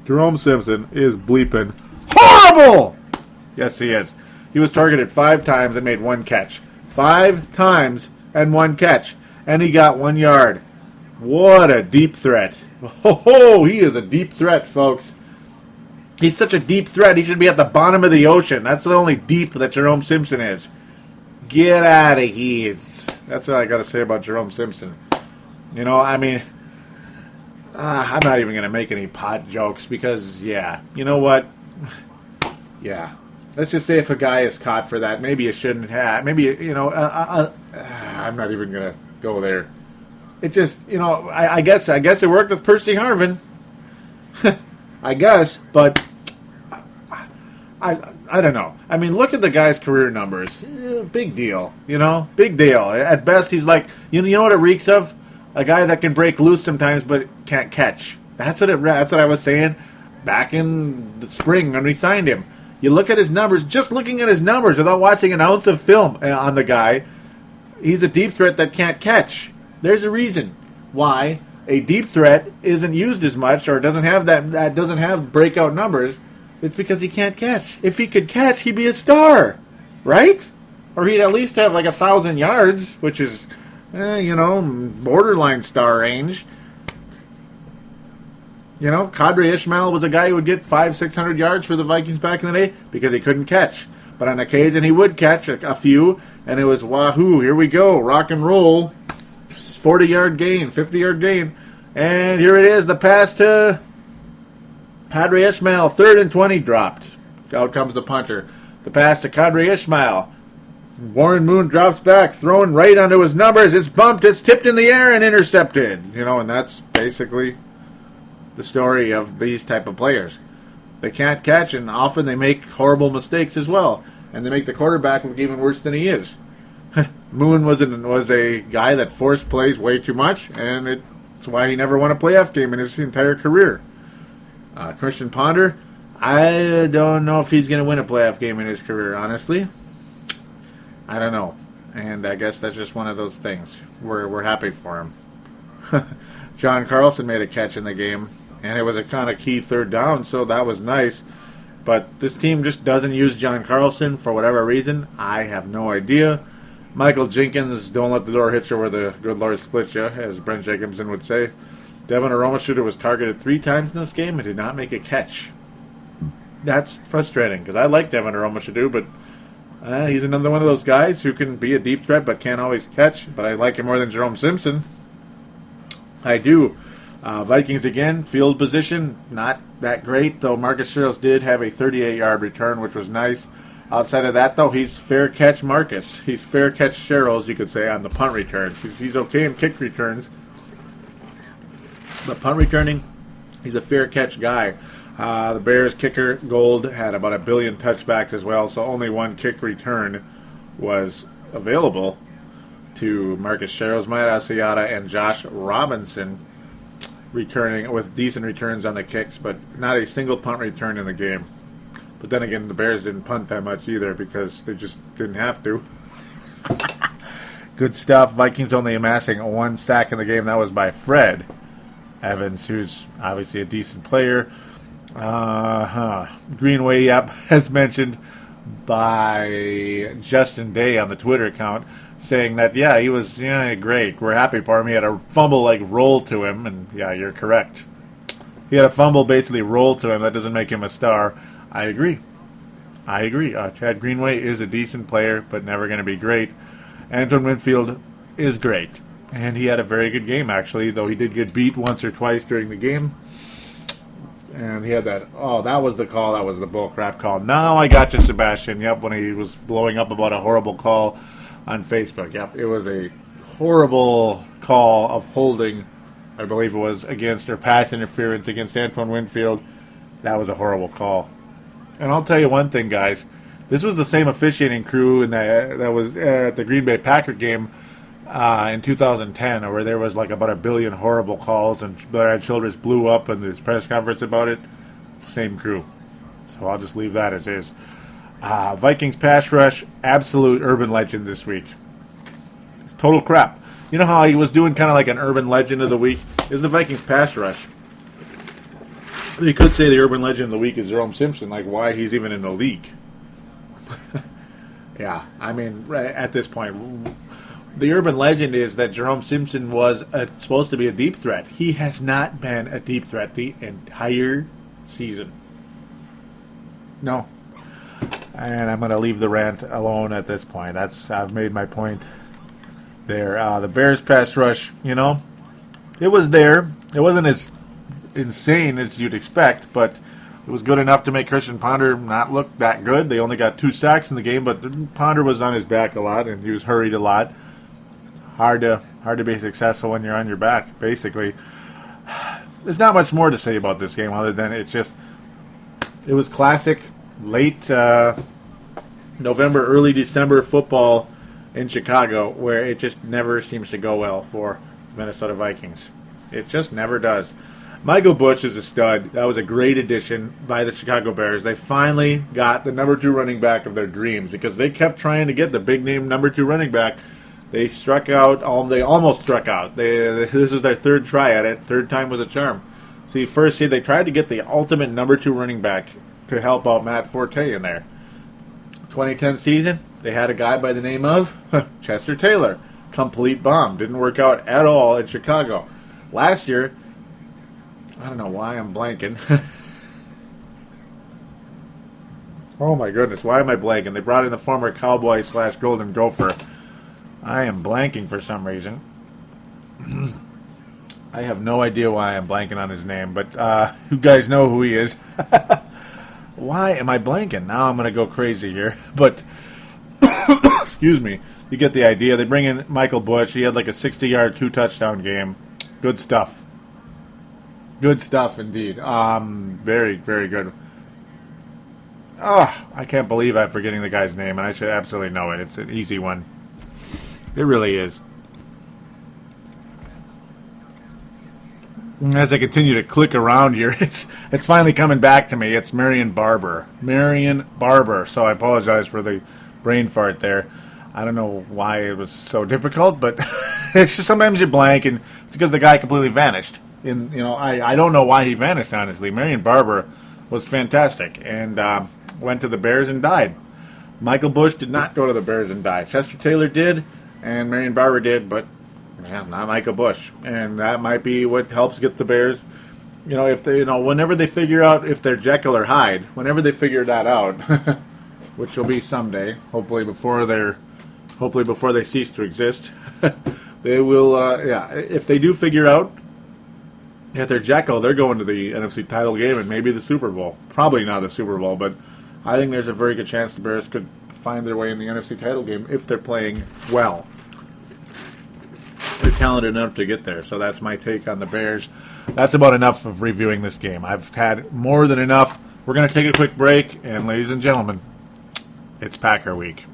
Jerome Simpson is bleeping horrible! Yes, he is. He was targeted 5 times and made 1 catch. 5 times and 1 catch. And he got 1 yard. What a deep threat. Oh, he is a deep threat, folks. He's such a deep threat, he should be at the bottom of the ocean. That's the only deep that Jerome Simpson is. Get out of here. That's what I got to say about Jerome Simpson. You know, I mean, I'm not even going to make any pot jokes because, yeah, you know what? Yeah. Let's just say if a guy is caught for that, maybe you shouldn't have. Maybe, you know, I'm not even going to go there. It just, you know, I guess it worked with Percy Harvin. I guess, but I don't know. I mean, look at the guy's career numbers. Big deal, you know? Big deal. At best, he's like, you know what it reeks of? A guy that can break loose sometimes but can't catch. That's what I was saying back in the spring when we signed him. You look at his numbers, just looking at his numbers without watching an ounce of film on the guy, he's a deep threat that can't catch. There's a reason why a deep threat isn't used as much or doesn't have breakout numbers. It's because he can't catch. If he could catch, he'd be a star, right? Or he'd at least have like 1,000 yards, which is, borderline star range. You know, Kadri Ishmael was a guy who would get 500-600 yards for the Vikings back in the day because he couldn't catch. But on occasion, he would catch a few, and it was, wahoo, here we go, rock and roll. 40-yard gain, 50-yard gain. And here it is, the pass to Kadri Ishmael. 3rd and 20 dropped. Out comes the punter. The pass to Kadri Ishmael. Warren Moon drops back, throwing right onto his numbers. It's bumped, it's tipped in the air and intercepted. You know, and that's basically the story of these type of players. They can't catch, and often they make horrible mistakes as well. And they make the quarterback look even worse than he is. Moon was a guy that forced plays way too much, and it's why he never won a playoff game in his entire career. Christian Ponder, I don't know if he's going to win a playoff game in his career, honestly. I don't know. And I guess that's just one of those things. We're happy for him. John Carlson made a catch in the game, and it was a kind of key 3rd down, so that was nice. But this team just doesn't use John Carlson for whatever reason. I have no idea. Michael Jenkins, don't let the door hit you where the good Lord split you, as Brent Jacobson would say. Devin Aromashuter was targeted 3 times in this game and did not make a catch. That's frustrating, because I like Devin Aromashuter, but he's another one of those guys who can be a deep threat but can't always catch. But I like him more than Jerome Simpson. I do. Vikings again, field position, not that great, though Marcus Sherrills did have a 38-yard return, which was nice. Outside of that, though, he's fair catch Marcus. He's fair catch Sherrills, you could say, on the punt returns. He's okay in kick returns. But punt returning, he's a fair catch guy. The Bears kicker, Gold, had about 1 billion touchbacks as well, so only 1 kick return was available to Marcus Sherrills, Matt Asiata, and Josh Robinson returning with decent returns on the kicks, but not a single punt return in the game. But then again, the Bears didn't punt that much either because they just didn't have to. Good stuff. Vikings only amassing 1 sack in the game. That was by Fred Evans, who's obviously a decent player. Greenway, yep, as mentioned by Justin Day on the Twitter account, saying that, yeah, he was great. We're happy for him. He had a fumble roll to him, and yeah, you're correct. He had a fumble basically roll to him. That doesn't make him a star. I agree. Chad Greenway is a decent player, but never going to be great. Antoine Winfield is great. And he had a very good game, actually, though he did get beat once or twice during the game. And he had that was the call. That was the bullcrap call. Now I got you, Sebastian. Yep, when he was blowing up about a horrible call on Facebook. Yep, it was a horrible call of holding, I believe it was, against or pass interference against Antoine Winfield. That was a horrible call. And I'll tell you one thing, guys. This was the same officiating crew that was at the Green Bay Packer game in 2010, where there was about 1 billion horrible calls, and Brad Childress blew up in this press conference about it. It's the same crew. So I'll just leave that as is. Vikings pass rush, absolute urban legend this week. It's total crap. You know how he was doing kind of like an urban legend of the week? Is the Vikings pass rush. You could say the urban legend of the week is Jerome Simpson, like why he's even in the league. Yeah, I mean, right at this point, the urban legend is that Jerome Simpson was supposed to be a deep threat. He has not been a deep threat the entire season. No. And I'm going to leave the rant alone at this point. I've made my point there. The Bears pass rush, it was there. It wasn't as insane as you'd expect, but it was good enough to make Christian Ponder not look that good. They only got 2 sacks in the game, but Ponder was on his back a lot, and he was hurried a lot. Hard to be successful when you're on your back, basically. There's not much more to say about this game other than it was classic late November, early December football in Chicago, where it just never seems to go well for the Minnesota Vikings. It just never does. Michael Bush is a stud. That was a great addition by the Chicago Bears. They finally got the number 2 running back of their dreams because they kept trying to get the big name number 2 running back. They struck out. They almost struck out. This is their 3rd try at it. 3rd time was a charm. They tried to get the ultimate number 2 running back to help out Matt Forte in there. 2010 season, they had a guy by the name of Chester Taylor. Complete bomb. Didn't work out at all in Chicago. Last year, I don't know why I'm blanking. Oh my goodness, why am I blanking? They brought in the former Cowboy / Golden Gopher. I am blanking for some reason. I have no idea why I'm blanking on his name, but you guys know who he is. Why am I blanking? Now I'm going to go crazy here. But, excuse me, you get the idea. They bring in Michael Bush. He had like a 60-yard, 2-touchdown game. Good stuff. Good stuff indeed. Very, very good. Oh, I can't believe I'm forgetting the guy's name, and I should absolutely know it. It's an easy one. It really is. As I continue to click around here, it's finally coming back to me. It's Marion Barber. Marion Barber. So I apologize for the brain fart there. I don't know why it was so difficult, but it's just sometimes you blank, and it's because the guy completely vanished. I don't know why he vanished, honestly. Marion Barber was fantastic and went to the Bears and died. Michael Bush did not go to the Bears and die. Chester Taylor did, and Marion Barber did, but not Michael Bush. And that might be what helps get the Bears. If they, whenever they figure out if they're Jekyll or Hyde, whenever they figure that out, which will be someday, hopefully before they cease to exist, they will. If they do figure out if they're Jekyll, they're going to the NFC title game and maybe the Super Bowl. Probably not the Super Bowl, but I think there's a very good chance the Bears could find their way in the NFC title game if they're playing well. They're talented enough to get there, so that's my take on the Bears. That's about enough of reviewing this game. I've had more than enough. We're going to take a quick break, and ladies and gentlemen, it's Packer Week.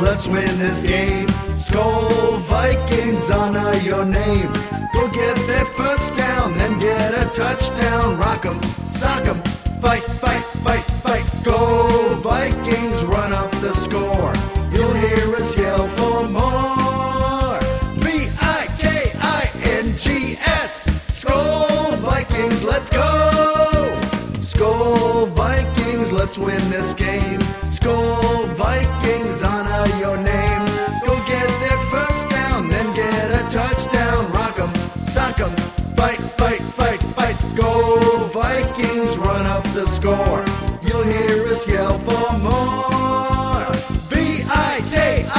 Let's win this game. Skol Vikings, honor your name. Go get that first down, then get a touchdown. Rock 'em, sock 'em, fight, fight, fight, fight. Go Vikings, run up the score. You'll hear us yell for more. V-I-K-I-N-G-S. Skol Vikings, let's go. Skol Vikings, let's win this game. Skol Vikings, honor your name. Go get that first down, then get a touchdown. Rock 'em, sock 'em, fight, fight, fight, fight. Go Vikings, run up the score. You'll hear us yell for more. V-I-K-I-N-G-S.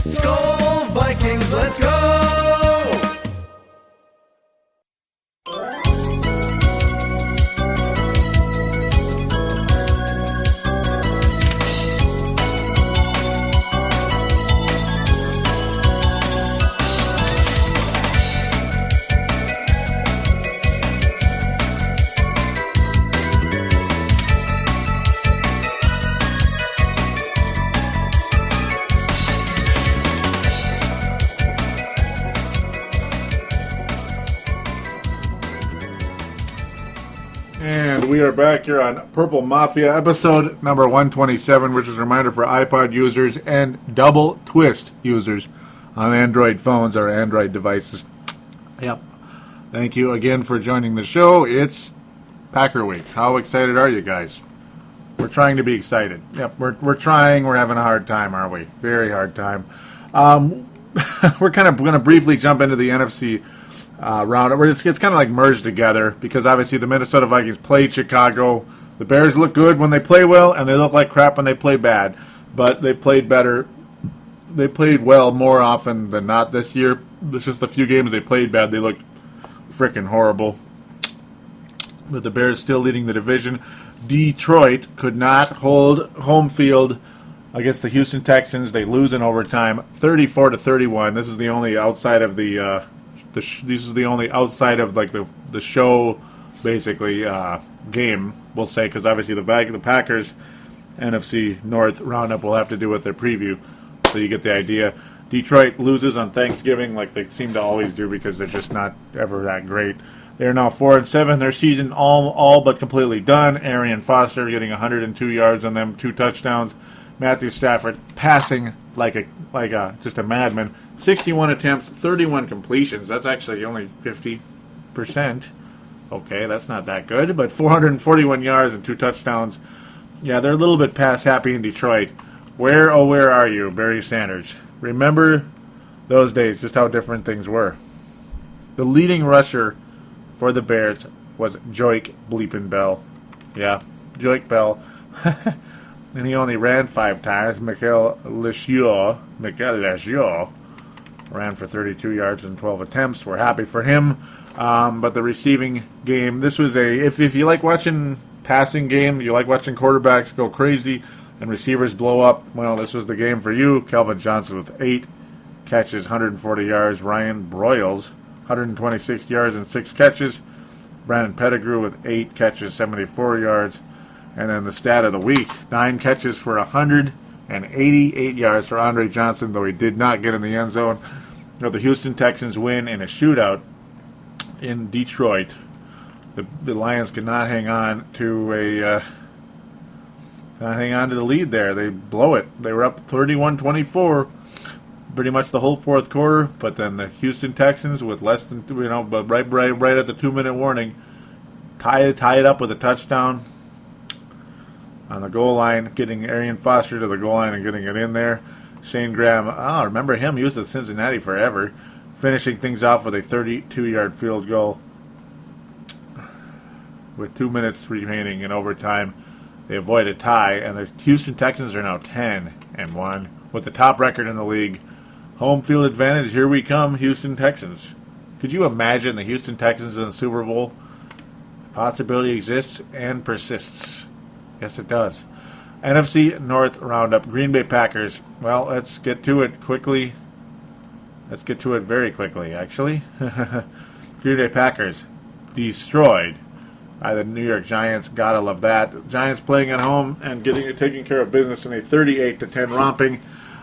Skol Vikings, let's go.
And we are back here on Purple Mafia, episode number 127, which is a reminder for iPod users and Double Twist users on Android phones or Android devices. Yep. Thank you again for joining the show. It's Packer Week. How excited are you guys? We're trying to be excited. Yep, we're trying. We're having a hard time, aren't we? Very hard time. We're kind of going to briefly jump into the NFC round. It's kind of like merged together because obviously the Minnesota Vikings played Chicago. The Bears look good when they play well, and they look like crap when they play bad. But they played better. They played well more often than not this year. It's just the few games they played bad, they looked freaking horrible. But the Bears still leading the division. Detroit could not hold home field against the Houston Texans. They lose in overtime, 34-31. This is the only outside of the show, basically, game, we'll say, because obviously the Packers NFC North roundup will have to do with their preview, so you get the idea. Detroit loses on Thanksgiving like they seem to always do because they're just not ever that great. They're now 4-7. Their season all but completely done. Arian Foster getting 102 yards on them, 2 touchdowns. Matthew Stafford passing like just a madman. 61 attempts, 31 completions. That's actually only 50%. Okay, that's not that good, but 441 yards and 2 touchdowns. Yeah, they're a little bit pass happy in Detroit. Where are you, Barry Sanders? Remember those days, just how different things were. The leading rusher for the Bears was Joik Bleepin Bell. Yeah, Joik Bell. And he only ran 5 times. Michael Leshieux ran for 32 yards and 12 attempts. We're happy for him. But the receiving game, this was if you like watching passing game, you like watching quarterbacks go crazy and receivers blow up, well, this was the game for you. Calvin Johnson with 8 catches, 140 yards. Ryan Broyles, 126 yards and 6 catches. Brandon Pettigrew with 8 catches, 74 yards. And then the stat of the week, 9 catches for 188 yards for Andre Johnson, though he did not get in the end zone. The Houston Texans win in a shootout in Detroit. The Lions could not hang on to the lead there. They blow it. They were up 31-24 pretty much the whole fourth quarter, but then the Houston Texans with less than, but right at the 2-minute warning, tie it up with a touchdown on the goal line, getting Arian Foster to the goal line and getting it in there. Shane Graham, remember him? He was at Cincinnati forever, finishing things off with a 32-yard field goal with 2 minutes remaining in overtime. They avoid a tie, and the Houston Texans are now 10-1 with the top record in the league. Home field advantage, here we come, Houston Texans. Could you imagine the Houston Texans in the Super Bowl? The possibility exists and persists. Yes, it does. NFC North roundup, Green Bay Packers. Well, let's get to it quickly. Let's get to it very quickly, actually. Green Bay Packers destroyed by the New York Giants. Gotta love that. Giants playing at home and taking care of business in a 38-10 romping.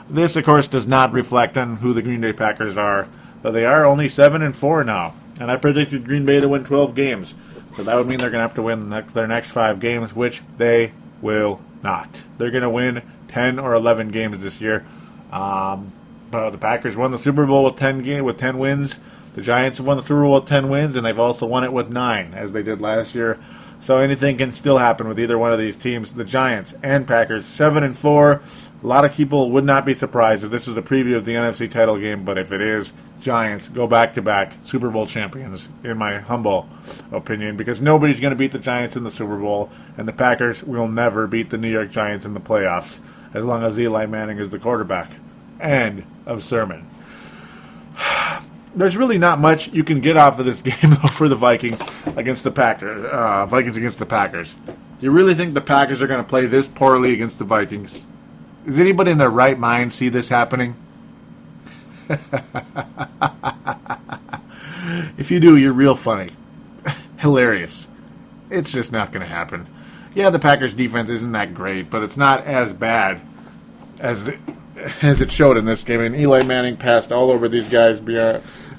This, of course, does not reflect on who the Green Bay Packers are, though they are only 7-4 now. And I predicted Green Bay to win 12 games. So that would mean they're going to have to win their next 5 games, which they will not. They're going to win 10 or 11 games this year. But the Packers won the Super Bowl with 10 wins. The Giants have won the Super Bowl with 10 wins, and they've also won it with 9, as they did last year. So anything can still happen with either one of these teams. The Giants and Packers, 7-4. A lot of people would not be surprised if this is a preview of the NFC title game, but if it is, Giants go back-to-back Super Bowl champions, in my humble opinion, because nobody's going to beat the Giants in the Super Bowl, and the Packers will never beat the New York Giants in the playoffs, as long as Eli Manning is the quarterback. End of sermon. There's really not much you can get off of this game, though, for the Vikings against the Packers. Vikings against the Packers. Do you really think the Packers are going to play this poorly against the Vikings? Does anybody in their right mind see this happening? If you do, you're real funny. Hilarious. It's just not going to happen. Yeah, the Packers' defense isn't that great, but it's not as bad as it showed in this game. And Eli Manning passed all over these guys,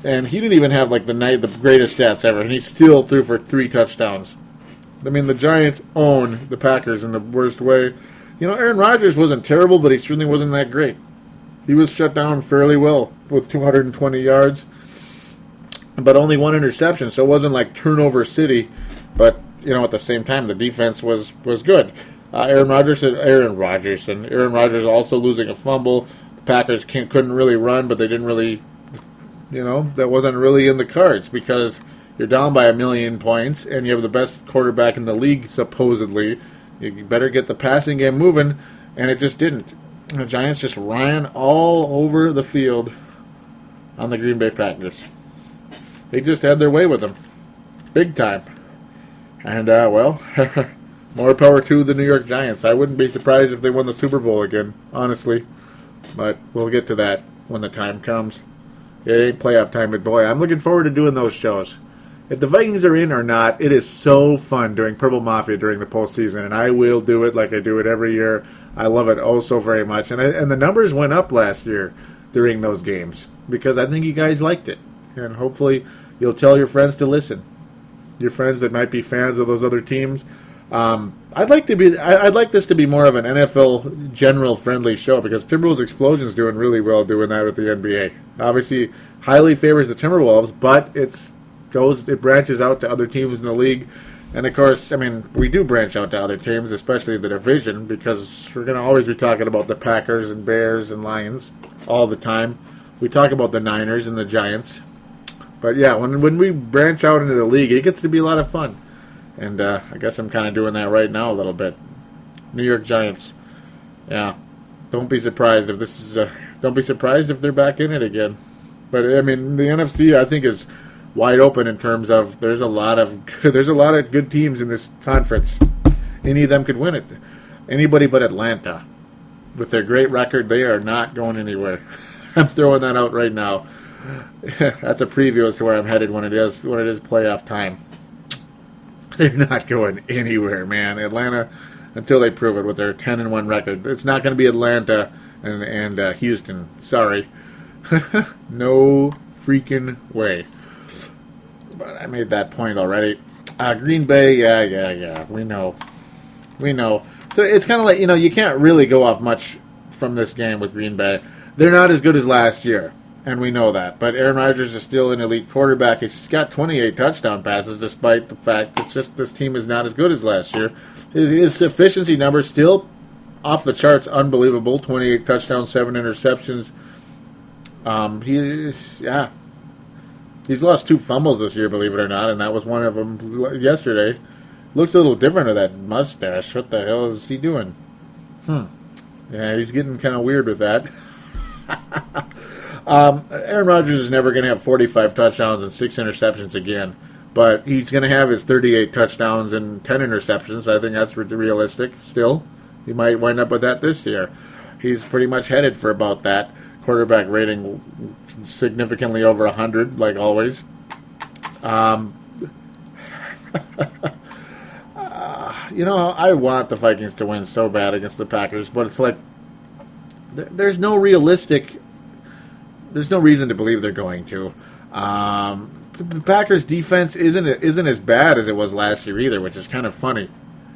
and he didn't even have the greatest stats ever, and he still threw for 3 touchdowns. I mean, the Giants own the Packers in the worst way. You know, Aaron Rodgers wasn't terrible, but he certainly wasn't that great. He was shut down fairly well with 220 yards, but only one interception, so it wasn't like turnover city. But, you know, at the same time, the defense was good. Aaron Rodgers also losing a fumble. The Packers couldn't really run, but they didn't really, you know, that wasn't really in the cards because you're down by 1 million points and you have the best quarterback in the league, supposedly. You better get the passing game moving, and it just didn't. The Giants just ran all over the field on the Green Bay Packers. They just had their way with them. Big time. And, well, more power to the New York Giants. I wouldn't be surprised if they won the Super Bowl again, honestly. But we'll get to that when the time comes. It ain't playoff time, but boy, I'm looking forward to doing those shows. If the Vikings are in or not, it is so fun doing Purple Mafia during the postseason, and I will do it like I do it every year. I love it oh so very much. And the numbers went up last year during those games because I think you guys liked it. And hopefully you'll tell your friends to listen. Your friends that might be fans of those other teams. I'd like this to be more of an NFL general friendly show because Timberwolves Explosion's doing really well doing that with the NBA. Obviously, highly favors the Timberwolves, but it branches out to other teams in the league. And of course, I mean, we do branch out to other teams, especially the division, because we're going to always be talking about the Packers and Bears and Lions all the time. We talk about the Niners and the Giants. But yeah, when we branch out into the league, it gets to be a lot of fun. And I guess I'm kind of doing that right now a little bit. New York Giants. Yeah. Don't be surprised if they're back in it again. But I mean, the NFC I think is wide open in terms of there's a lot of good teams in this conference. Any of them could win it. Anybody but Atlanta. With their great record, they are not going anywhere. I'm throwing that out right now. That's a preview as to where I'm headed when it is playoff time. They're not going anywhere, man. Atlanta, until they prove it with their 10-1 record, it's not going to be Atlanta and Houston. Sorry, no freaking way. But I made that point already. Green Bay, yeah. We know. So it's kind of like, you know, you can't really go off much from this game with Green Bay. They're not as good as last year. And we know that. But Aaron Rodgers is still an elite quarterback. He's got 28 touchdown passes, despite the fact that just this team is not as good as last year. His efficiency numbers still off the charts, unbelievable. 28 touchdowns, 7 interceptions. He's lost 2 fumbles this year, believe it or not, and that was one of them yesterday. Looks a little different with that mustache. What the hell is he doing? Yeah, he's getting kind of weird with that. Aaron Rodgers is never going to have 45 touchdowns and 6 interceptions again, but he's going to have his 38 touchdowns and 10 interceptions. I think that's realistic still. He might wind up with that this year. He's pretty much headed for about that. Quarterback rating significantly over 100, like always. You know, I want the Vikings to win so bad against the Packers, but it's like there's no reason to believe they're going to. The Packers' defense isn't as bad as it was last year either, which is kind of funny.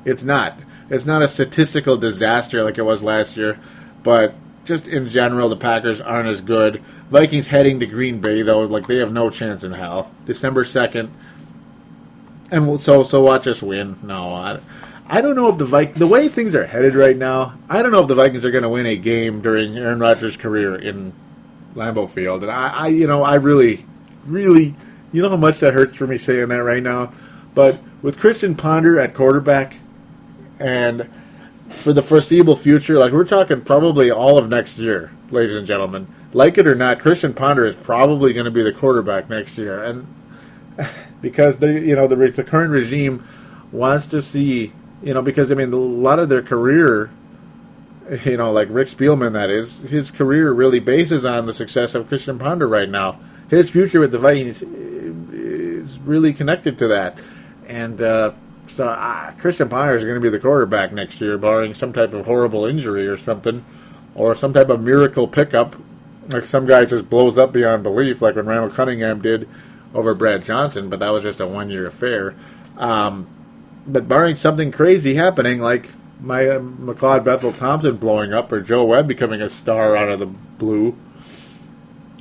It's not. It's not a statistical disaster like it was last year, but just in general, the Packers aren't as good. Vikings heading to Green Bay, though, like they have no chance in hell. December 2nd. And so watch us win. No, I don't know if the way things are headed right now, I don't know if the Vikings are going to win a game during Aaron Rodgers' career in Lambeau Field. And I really, you know how much that hurts for me saying that right now. But with Christian Ponder at quarterback, and for the foreseeable future, like we're talking probably all of next year, ladies and gentlemen. Like it or not, Christian Ponder is probably going to be the quarterback next year, and because the current regime wants to see, because I mean a lot of their career, like Rick Spielman, that is, his career really bases on the success of Christian Ponder right now. His future with the Vikings is really connected to that, and so Christian Ponder is going to be the quarterback next year, barring some type of horrible injury or something, or some type of miracle pickup, like some guy just blows up beyond belief, like when Randall Cunningham did over Brad Johnson, but that was just a one-year affair. But barring something crazy happening, like my McLeod Bethel Thompson blowing up or Joe Webb becoming a star out of the blue,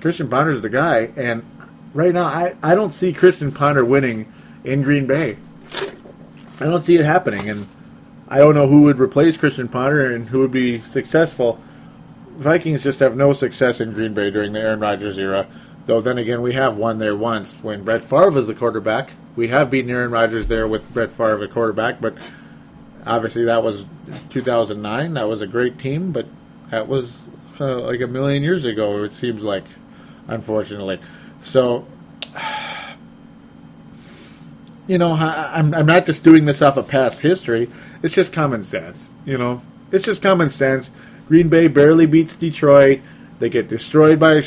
Christian Ponder's the guy. And right now, I don't see Christian Ponder winning in Green Bay. I don't see it happening. And I don't know who would replace Christian Ponder and who would be successful. Vikings just have no success in Green Bay during the Aaron Rodgers era. Though then again, we have won there once when Brett Favre was the quarterback. We have beaten Aaron Rodgers there with Brett Favre the quarterback, but obviously that was 2009. That was a great team, but that was like a million years ago, it seems like, unfortunately. So, you know, I'm not just doing this off of past history. It's just common sense, you know. It's just common sense. Green Bay barely beats Detroit. They get destroyed by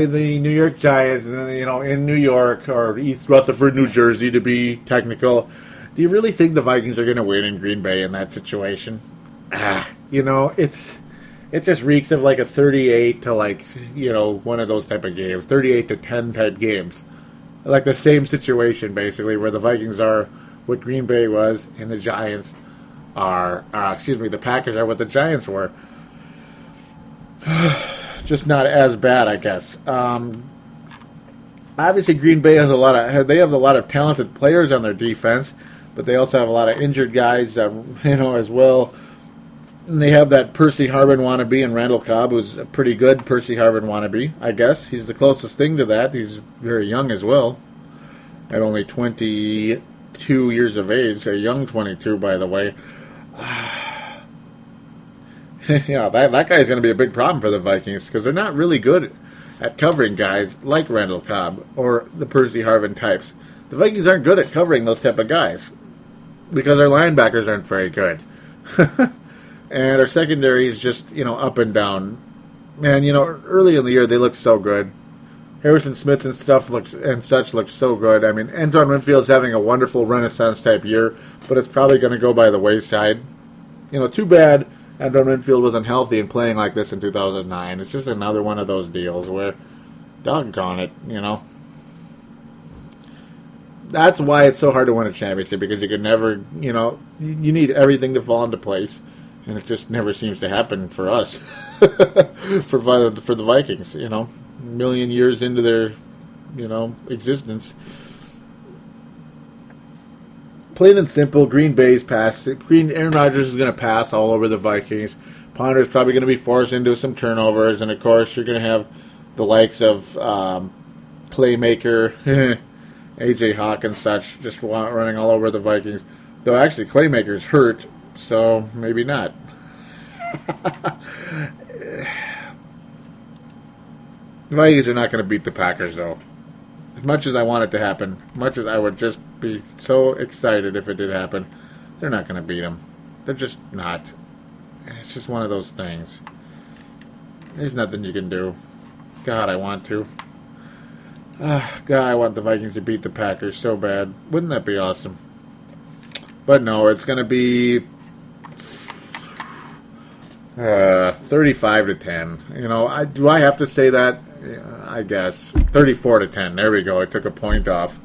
the New York Giants, you know, in New York or East Rutherford, New Jersey, to be technical. Do you really think the Vikings are going to win in Green Bay in that situation? You know, it just reeks of like a 38 to like, you know, one of those type of games, 38-10 type games, like the same situation basically where the Vikings are what Green Bay was and the Giants are, the Packers are what the Giants were. Just not as bad, I guess. Obviously, Green Bay has a lot of talented players on their defense, but they also have a lot of injured guys, as well. And they have that Percy Harvin wannabe in Randall Cobb, who's a pretty good Percy Harvin wannabe, I guess. He's the closest thing to that. He's very young as well, at only 22 years of age, a young 22, by the way. Yeah, that guy's going to be a big problem for the Vikings because they're not really good at covering guys like Randall Cobb or the Percy Harvin types. The Vikings aren't good at covering those type of guys because our linebackers aren't very good. And our secondary is just, up and down. Man, early in the year they looked so good. Harrison Smith and stuff looked so good. I mean, Antoine Winfield's having a wonderful Renaissance type year, but it's probably going to go by the wayside. Too bad Antoine Winfield was unhealthy and playing like this in 2009. It's just another one of those deals where, doggone it, That's why it's so hard to win a championship, because you can never, you need everything to fall into place, and it just never seems to happen for us, for the Vikings, a million years into their, existence. Plain and simple, Green Bay's pass. Aaron Rodgers is going to pass all over the Vikings. Ponder's probably going to be forced into some turnovers, and of course you're going to have the likes of Claymaker, A.J. Hawk and such just running all over the Vikings. Though actually Claymaker's hurt, so maybe not. The Vikings are not going to beat the Packers, though. As much as I want it to happen, much as I would just be so excited if it did happen, they're not going to beat them. They're just not. It's just one of those things. There's nothing you can do. God, I want to. God, I want the Vikings to beat the Packers so bad. Wouldn't that be awesome? But no, it's going to be 35-10. Do I have to say that? I guess 34-10. There we go. I took a point off,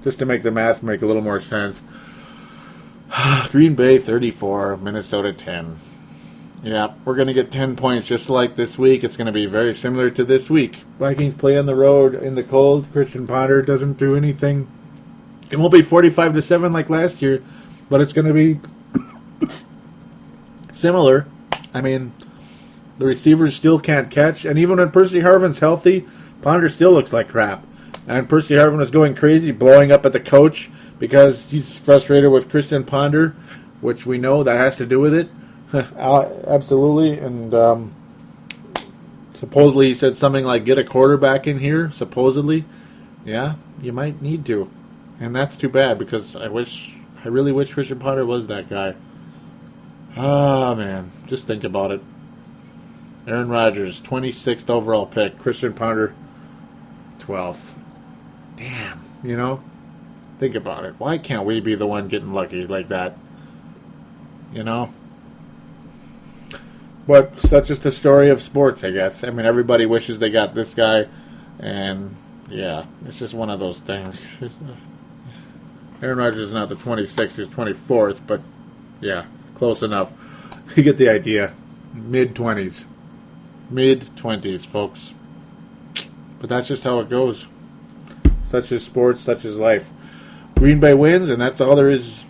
just to make the math make a little more sense. Green Bay 34, Minnesota 10. Yeah, we're going to get 10 points just like this week. It's going to be very similar to this week. Vikings play on the road in the cold. Christian Ponder doesn't do anything. It won't be 45-7 like last year, but it's going to be similar. I mean, the receivers still can't catch, and even when Percy Harvin's healthy, Ponder still looks like crap. And Percy Harvin was going crazy, blowing up at the coach because he's frustrated with Christian Ponder, which we know that has to do with it. Absolutely. And supposedly he said something like, get a quarterback in here, supposedly. Yeah, you might need to. And that's too bad, because I really wish Christian Ponder was that guy. Ah, man. Just think about it. Aaron Rodgers, 26th overall pick. Christian Ponder, 12th. Damn, Think about it. Why can't we be the one getting lucky like that? But such is the story of sports, I guess. I mean, everybody wishes they got this guy. And, yeah, it's just one of those things. Aaron Rodgers is not the 26th, he's 24th, but yeah, close enough. You get the idea. Mid-20s. Mid-20s, folks. But that's just how it goes. Such is sports, such is life. Green Bay wins, and that's all there is.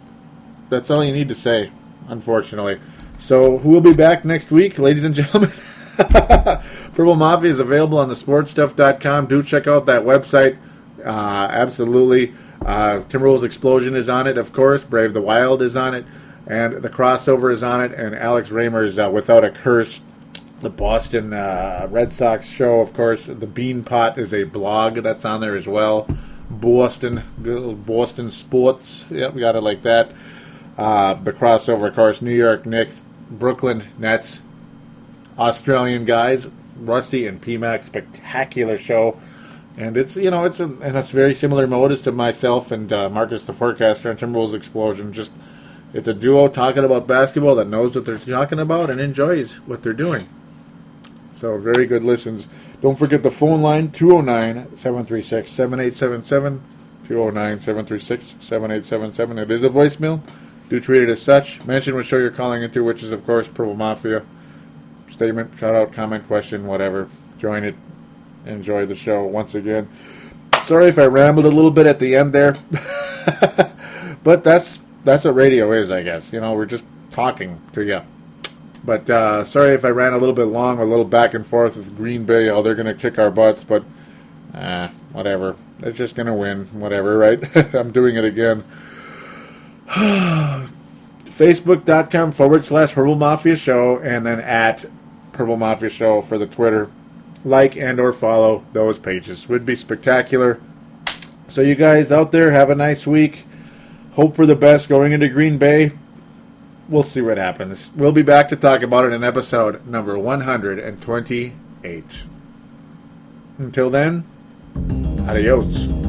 That's all you need to say, unfortunately. So, who will be back next week, ladies and gentlemen? Purple Mafia is available on thesportstuff.com. Do check out that website. Absolutely. Timberwolves Explosion is on it, of course. Brave the Wild is on it. And the crossover is on it. And Alex Raymer's Without a Curse. The Boston Red Sox show, of course. The Bean Pot is a blog that's on there as well. Boston Sports. Yep, we got it like that. The crossover, of course. New York Knicks, Brooklyn Nets, Australian guys, Rusty and PMAC. Spectacular show. And it's very similar modus to myself and Marcus the Forecaster and Timberwolves Explosion. Just it's a duo talking about basketball that knows what they're talking about and enjoys what they're doing. So very good listens. Don't forget the phone line, 209-736-7877. 209-736-7877. It is a voicemail. Do treat it as such. Mention what show you're calling into, which is, of course, Purple Mafia. Statement, shout out, comment, question, whatever. Join it. Enjoy the show once again. Sorry if I rambled a little bit at the end there. But that's what radio is, I guess. We're just talking to you. But sorry if I ran a little bit long, a little back and forth with Green Bay. Oh, they're going to kick our butts, but whatever. They're just going to win. Whatever, right? I'm doing it again. Facebook.com/Purple Mafia Show, and then at Purple Mafia Show for the Twitter. Like and or follow those pages. Would be spectacular. So you guys out there, have a nice week. Hope for the best going into Green Bay. We'll see what happens. We'll be back to talk about it in episode number 128. Until then, adios.